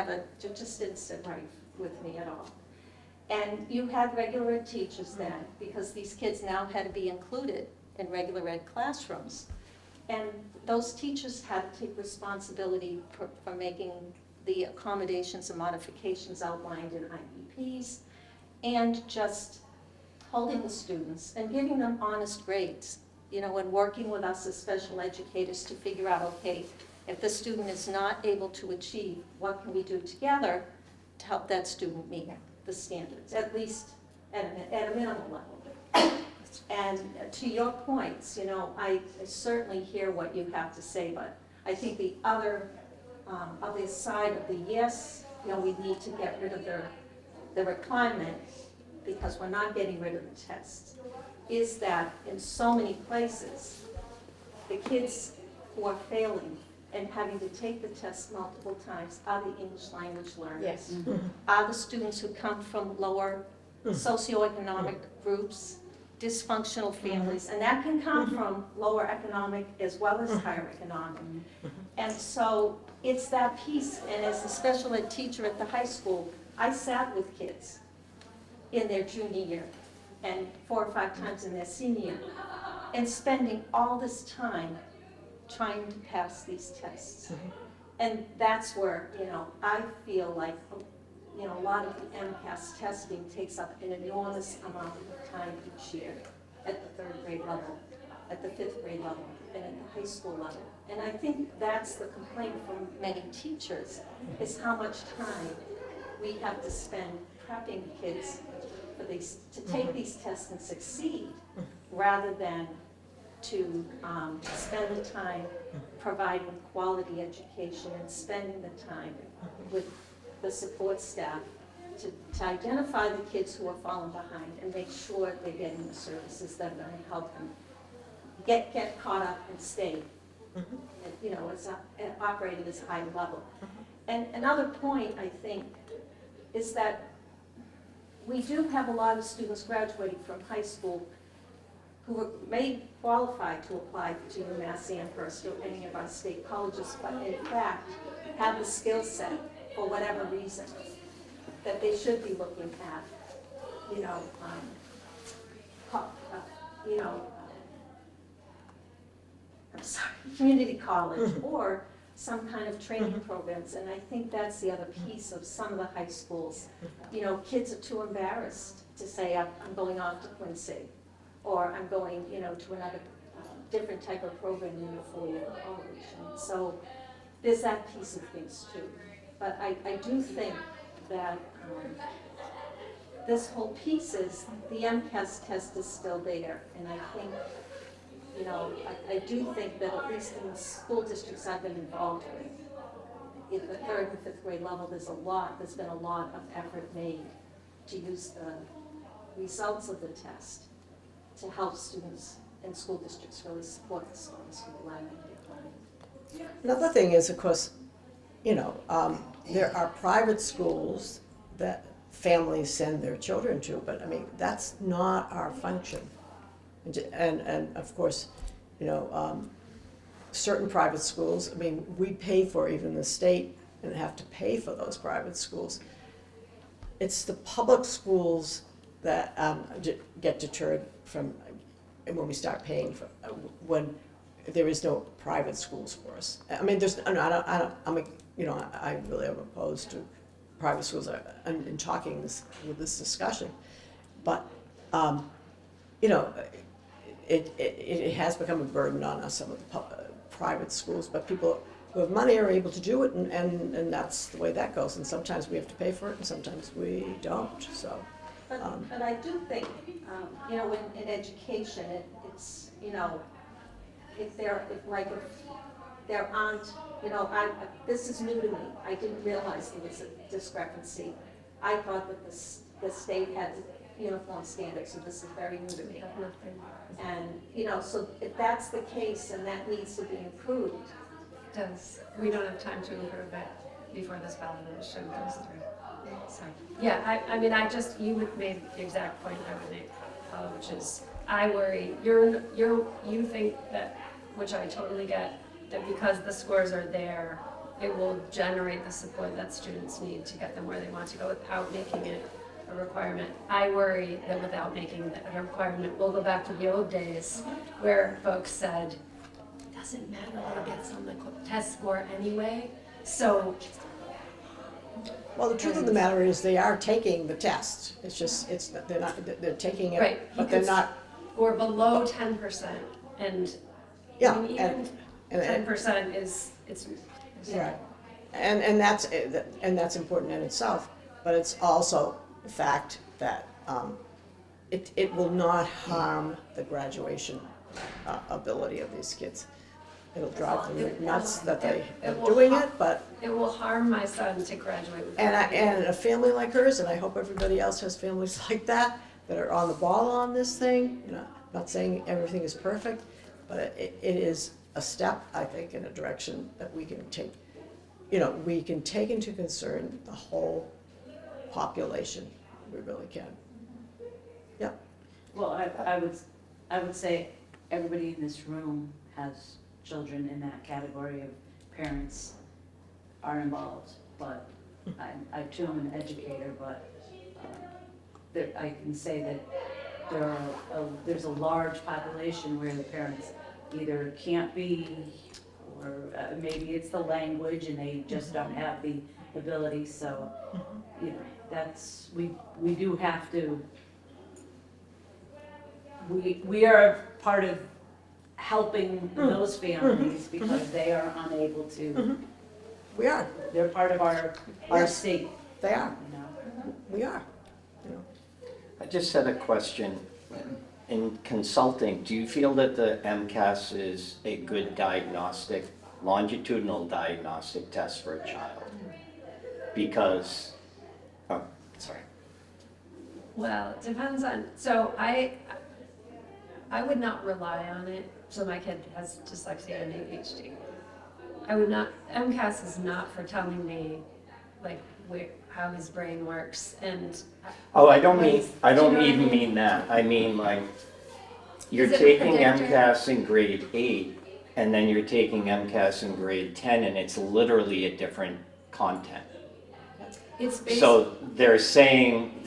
just didn't sit right with me at all. And you had regular ed teachers then, because these kids now had to be included in regular ed classrooms. And those teachers had to take responsibility for making the accommodations and modifications outlined in IEPs, and just holding the students and giving them honest grades, and working with us as special educators to figure out, okay, if the student is not able to achieve, what can we do together to help that student meet the standards, at least at a minimal level. And to your points, I certainly hear what you have to say, but I think the other side of the yes, we need to get rid of the requirement, because we're not getting rid of the tests, is that in so many places, the kids who are failing and having to take the test multiple times are the English language learners. Yes. Are the students who come from lower socioeconomic groups, dysfunctional families, and that can come from lower economic as well as higher economic. And so it's that piece, and as a special ed teacher at the high school, I sat with kids in their junior year and 4 or 5 times in their senior year, and spending all this time trying to pass these tests. And that's where, I feel like, a lot of the MCAS testing takes up an enormous amount of time each year at the 3rd grade level, at the 5th grade level, and at the high school level. And I think that's the complaint from many teachers, is how much time we have to spend prepping kids for these, to take these tests and succeed, rather than to spend the time providing quality education and spending the time with the support staff to identify the kids who are falling behind and make sure they're getting the services that are going to help them get caught up and stay, and operate at this high level. And another point, I think, is that we do have a lot of students graduating from high school who may qualify to apply to UMass Amherst or any of our state colleges, but in fact have the skill set, for whatever reason, that they should be looking at, community college or some kind of training programs. And I think that's the other piece of some of the high schools. Kids are too embarrassed to say, I'm going off to Quincy, or I'm going, to another different type of program in a 4-year college. And so there's that piece of things too. But I do think that this whole piece is, the MCAS test is still there. And I think, I do think that at least in the school districts I've been involved with, at the 3rd and 5th grade level, there's been a lot of effort made to use the results of the test to help students and school districts really support the students who are lagging behind. Another thing is, of course, there are private schools that families send their children to, but that's not our function. And of course, certain private schools, we pay for, even the state, and have to pay for those private schools. It's the public schools that get deterred from when we start paying for, when there is no private schools for us. I mean, there's, I don't, I'm, you know, I really am opposed to private schools in talking with this discussion. But, you know, it has become a burden on us, some of the private schools, but people who have money are able to do it, and that's the way that goes. And sometimes we have to pay for it, and sometimes we don't, so. But I do think, you know, in education, it's, you know, if there aren't, you know, this is new to me. I didn't realize there was a discrepancy. I thought that the state had uniform standards, so this is very new to me. And, you know, so if that's the case, and that needs to be improved. Does, we don't have time to improve it before this validation goes through. So, yeah, I mean, you made the exact point I would make, which is, I worry, you think that, which I totally get, that because the scores are there, it will generate the support that students need to get them where they want to go without making it a requirement. I worry that without making it a requirement, we'll go back to the old days where folks said, it doesn't matter what gets on the test score anyway, so. Well, the truth of the matter is they are taking the test. It's just, they're taking it, Right. but they're not. Or below 10%, and Yeah, I mean, even 10% is, it's. Right. And that's important in itself, but it's also the fact that it will not harm the graduation ability of these kids. It'll drive them nuts that they are doing it, but. It will harm my son to graduate with. And a family like hers, and I hope everybody else has families like that are on the ball on this thing. You know, not saying everything is perfect, but it is a step, I think, in a direction that we can take. You know, we can take into concern the whole population. We really can. Yeah. Well, I would say everybody in this room has children in that category of parents are involved, but I too am an educator, but I can say that there's a large population where the parents either can't be, or maybe it's the language and they just don't have the ability, so, you know, that's, we do have to, we are part of helping those families because they are unable to, We are. they're part of our Yes. state, They are. you know. We are. You know. I just had a question. In consulting, do you feel that the MCAS is a good diagnostic, longitudinal diagnostic test for a child? Because, oh, sorry. Well, it depends on, so I would not rely on it, so my kid has dyslexia and ADHD. I would not, MCAS is not for telling me, like, how his brain works, and. Oh, I don't Do you know what I even mean? mean that. I mean, like, you're Is it a taking predictor? MCAS in grade 8, and then you're taking MCAS in grade 10, and it's literally a different content. It's based. So they're saying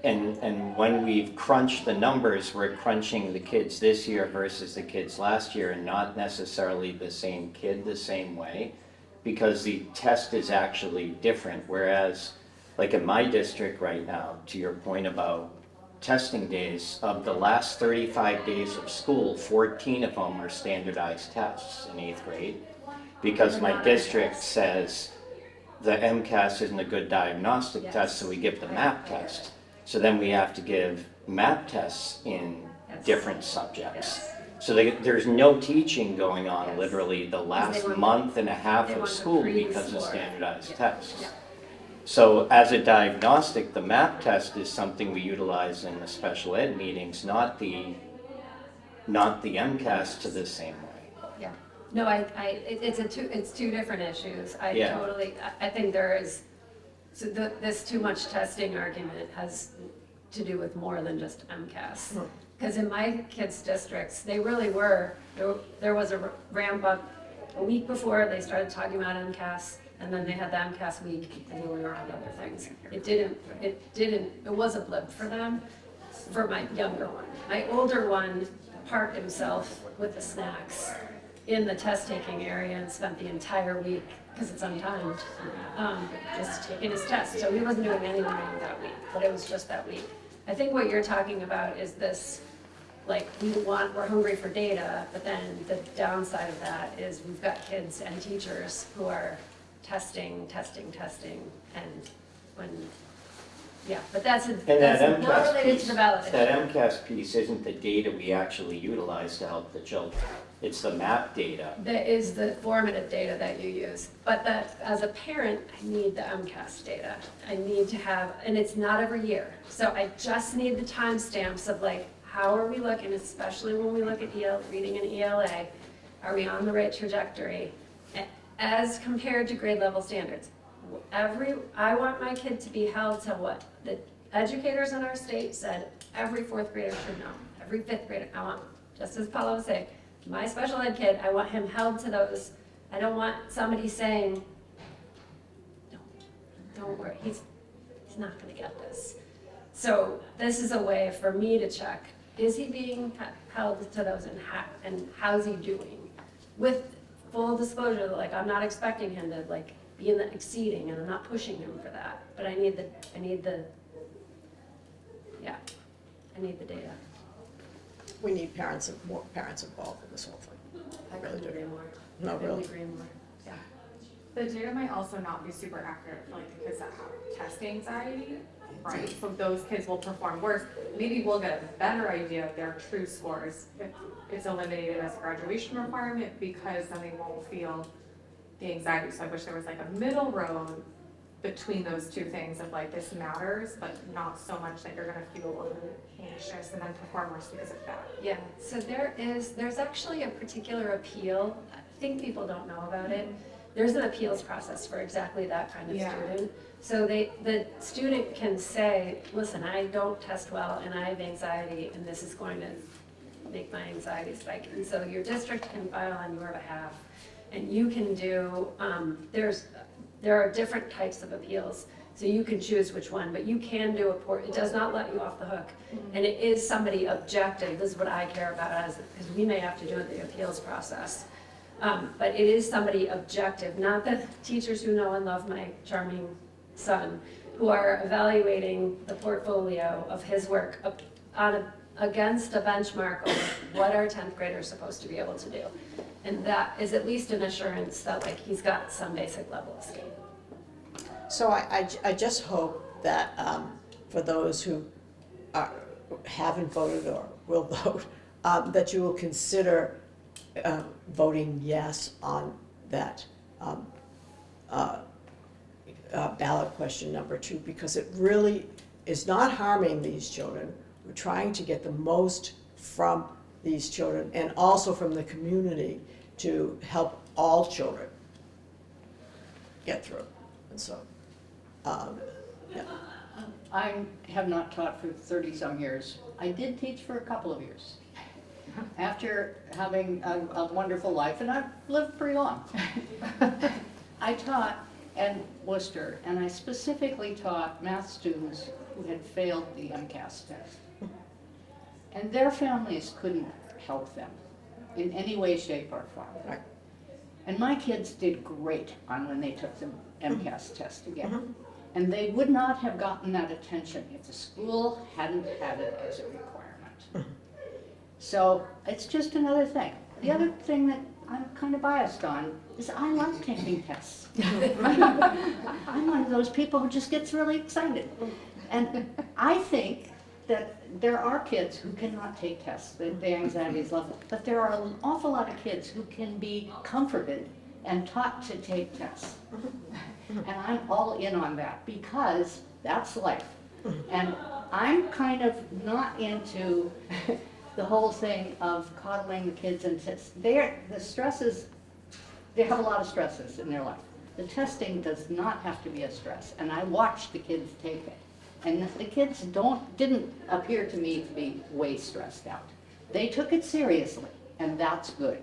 and when we've crunched the numbers, we're crunching the kids this year versus the kids last year, and not necessarily the same kid the same way, because the test is actually different. Whereas, like in my district right now, to your point about testing days, of the last 35 days of school, 14 of them are standardized tests in 8th grade, because my district says the MCAS isn't a good diagnostic test, so we give the MAP test. So then we have to give MAP tests in different subjects. So there's no teaching going on literally the last month and a half of school because of standardized tests. So as a diagnostic, the MAP test is something we utilize in the special ed meetings, not the MCAS to the same way. Yeah, no, it's two different issues. Yeah. I think there is, so this too much testing argument has to do with more than just MCAS. Because in my kids' districts, they really were, there was a ramp up a week before they started talking about MCAS, and then they had the MCAS week, and then we were on other things. It was a blip for them, for my younger one. My older one, parked himself with the snacks in the test-taking area and spent the entire week, because it's untimed, just taking his test. So he wasn't doing any learning that week, but it was just that week. I think what you're talking about is this, like, we're hungry for data, but then the downside of that is we've got kids and teachers who are testing, and when, yeah, but that's not related to the ballot issue. That MCAS piece isn't the data we actually utilize to help the children. It's the map data. That is the formative data that you use. But that, as a parent, I need the MCAS data. I need to have, and it's not every year. So I just need the timestamps of like, how are we looking, especially when we look at reading and ELA, are we on the right trajectory as compared to grade level standards? I want my kid to be held to what the educators in our state said every fourth grader should know, every fifth grader. I want, just as Paula was saying, my special ed kid, I want him held to those. I don't want somebody saying, don't worry, he's not gonna get this. So this is a way for me to check, is he being held to those, and how's he doing? With full disclosure, like, I'm not expecting him to like be in the exceeding, and I'm not pushing him for that, but I need the data. We need more parents involved in this whole thing. I really couldn't do. agree more. No, I couldn't really. agree more, yeah. The data might also not be super accurate for like the kids that have test anxiety, right? So those kids will perform worse. Maybe we'll get a better idea of their true scores if it's eliminated as a graduation requirement, because then they won't feel the anxiety. So I wish there was like a middle road between those two things of like, this matters, but not so much that you're gonna feel overly anxious and then perform worse because of that. Yeah, so there's actually a particular appeal. I think people don't know about it. There's an appeals process for exactly that kind of student. So the student can say, listen, I don't test well and I have anxiety, and this is going to make my anxiety spike. And so your district can file on your behalf, and you can do, there are different types of appeals. So you can choose which one, but you can do it does not let you off the hook. And it is somebody objective, this is what I care about, because we may have to do it the appeals process. But it is somebody objective, not the teachers who know and love my charming son, who are evaluating the portfolio of his work against a benchmark of what our 10th graders supposed to be able to do. And that is at least an assurance that like he's got some basic level of skill. So I just hope that for those who haven't voted or will vote, that you will consider voting yes on that ballot question number 2, because it really is not harming these children. We're trying to get the most from these children and also from the community to help all children get through. And so, yeah. I have not taught for 30-some years. I did teach for a couple of years. After having a wonderful life, and I've lived pretty long, I taught in Worcester, and I specifically taught math students who had failed the MCAS test. And their families couldn't help them in any way, shape, or form. Right. And my kids did great on when they took the MCAS test again. And they would not have gotten that attention if the school hadn't had it as a requirement. So it's just another thing. The other thing that I'm kind of biased on is I like taking tests. I'm one of those people who just gets really excited. And I think that there are kids who cannot take tests, the anxiety is level, but there are an awful lot of kids who can be comforted and taught to take tests. And I'm all in on that because that's life. And I'm kind of not into the whole thing of coddling the kids and the stresses, they have a lot of stresses in their life. The testing does not have to be a stress, and I watched the kids take it. And the kids didn't appear to me to be way stressed out. They took it seriously, and that's good.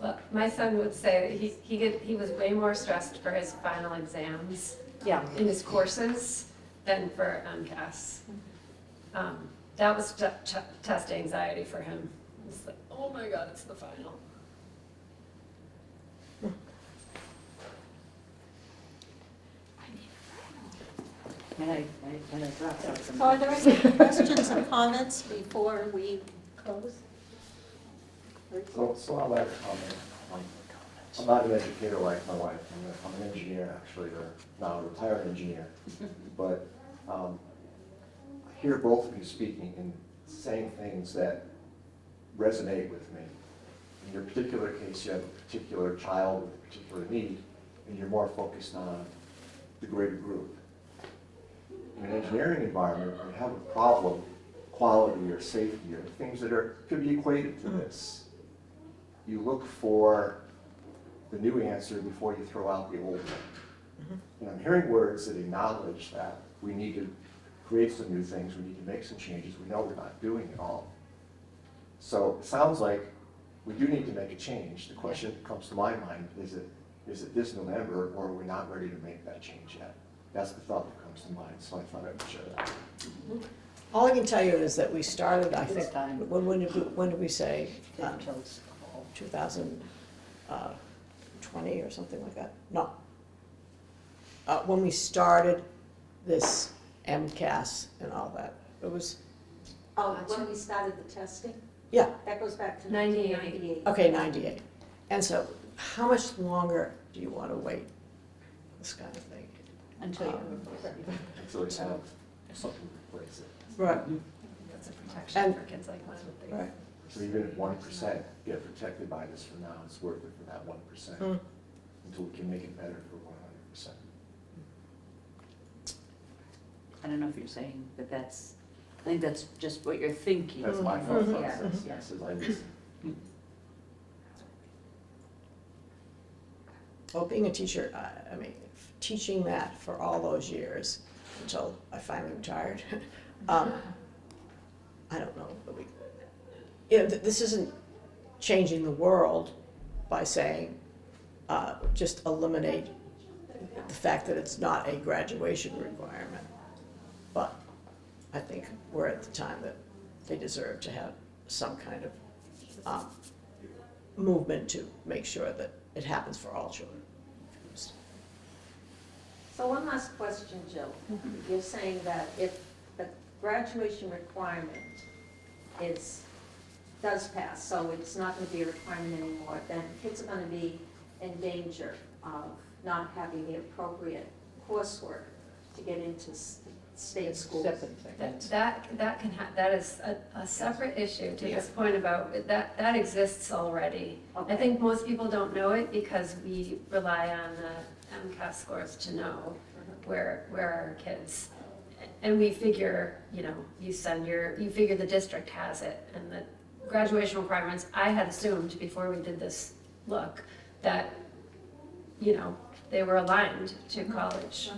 Well, my son would say that he was way more stressed for his final exams Yeah. in his courses than for MCAS. that was test anxiety for him. It's like, oh my God, it's the final. And I dropped out some. So are there any questions or comments before we close? So I'll add a comment. I'm not an educator like my wife, I'm an engineer actually, or now a retired engineer. But I hear both of you speaking and saying things that resonate with me. In your particular case, you have a particular child with a particular need, and you're more focused on the greater group. In an engineering environment, when you have a problem, quality or safety or things that could be equated to this, you look for the new answer before you throw out the old one. And I'm hearing words that acknowledge that we need to create some new things, we need to make some changes, we know we're not doing it all. So it sounds like we do need to make a change. The question that comes to my mind, is it this November, or are we not ready to make that change yet? That's the thought that comes to mind, so I thought I would share that. All I can tell you is that we started, I This think, time. when did we say? Until it's fall. 2020 or something like that? No. When we started this MCAS and all that, it was, Oh, when we started the testing? yeah, That goes back to 98. 1998. okay, 98. And so, how much longer do you want to wait? This kind of thing. Until you. Until we have something to replace it. Right, That's a protection And- for kids like mine. right. So even if 1% get protected by this for now, it's worth it for that 1%, until we can make it better for 100%. I don't know if you're saying that that's, I think that's just what you're thinking. That's my thought Yeah. process, yes, as I listen. Well, being a teacher, I mean, teaching that for all those years until I finally retired, I don't know. This isn't changing the world by saying, just eliminate the fact that it's not a graduation requirement. But I think we're at the time that they deserve to have some kind of movement to make sure that it happens for all children. So one last question, Jill. You're saying that if the graduation requirement does pass, so it's not going to be a requirement anymore, then kids are going to be in danger of not having the appropriate coursework to get into state schools. That is a separate issue to this point about, that exists already. Okay. I think most people don't know it because we rely on the MCAS scores to know where our kids, and we figure, you figure the district has it, and the graduation requirements, I had assumed before we did this look, that, they were aligned to college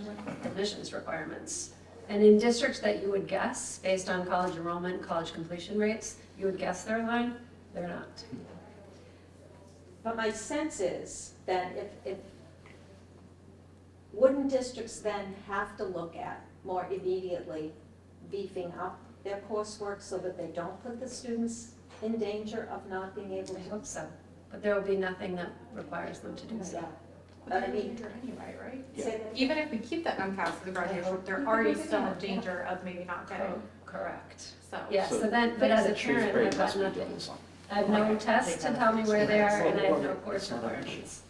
admissions requirements. And in districts that you would guess, based on college enrollment, college completion rates, you would guess they're aligned, they're not. But my sense is that if wouldn't districts then have to look at more immediately beefing up their coursework so that they don't put the students in danger of not being able I to? hope so, but there will be nothing that requires them to do so. Yeah. But I they're in mean- danger anyway, right? Say that again? Even if we keep that MCAS for the graduation, they're already still in danger of maybe not getting, Correct. so. Yeah, so then, but as a parent, I've got nothing. I have no test to tell me where they are, and I have no course requirements.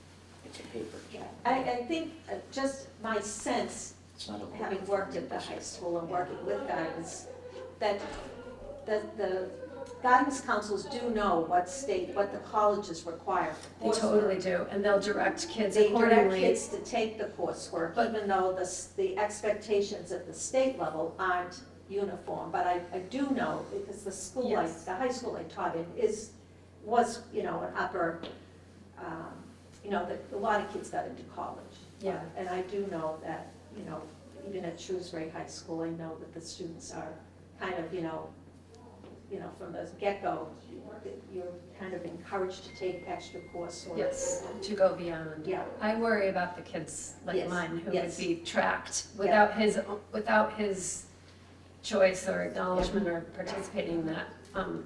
It's a paper. I think just my sense, It's not a. having worked at the high school and working with guidance, that the guidance councils do know what the colleges require. They totally do, and they'll direct kids They direct accordingly. kids to take the coursework, even though the expectations at the state level aren't uniform. But I do know, because the school, Yes. the high school I taught in was an upper, that a lot of kids got into college. Yeah. And I do know that, even at Shrewsbury High School, I know that the students are kind of, from the get-go, you're kind of encouraged to take extra coursework. Yes, to go beyond. Yeah. I worry about the kids like Yes, mine who would yes. be tracked without his choice or acknowledgement or participating in that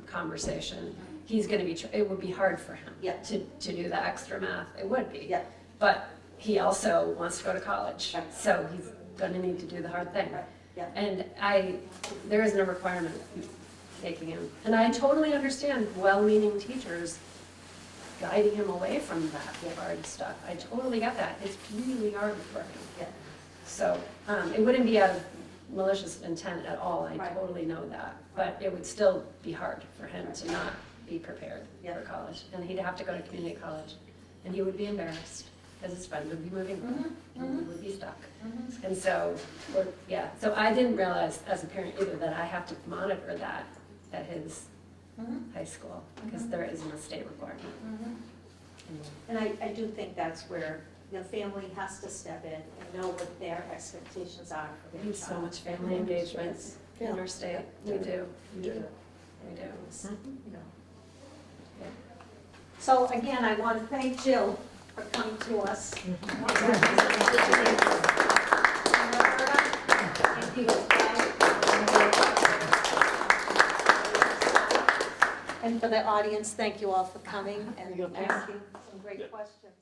conversation, he's going to be, it would be hard for him Yeah. to do the extra math. It would be. Yeah. But he also wants to go to college, Right. so he's going to need to do the hard thing. Right. Yeah. And there isn't a requirement taking him. And I totally understand well-meaning teachers guiding him away from that hard stuff. I totally get that. It's really hard for him. Yeah. So it wouldn't be out of malicious intent at all. I Right. totally know that. But it would still be hard for him to not be prepared Yeah. for college. And he'd have to go to community college. And he would be embarrassed because his friend would be moving on. And he would be stuck. And so, so I didn't realize as a parent either that I have to monitor that at his high school because there isn't a state requirement. And I do think that's where the family has to step in and know what their expectations are for We their need so child. much family engagement in our state. We do. We do. We do. You know. So again, I want to thank Jill for coming to us. Thank you. And for the audience, thank you all for coming and asking some great questions.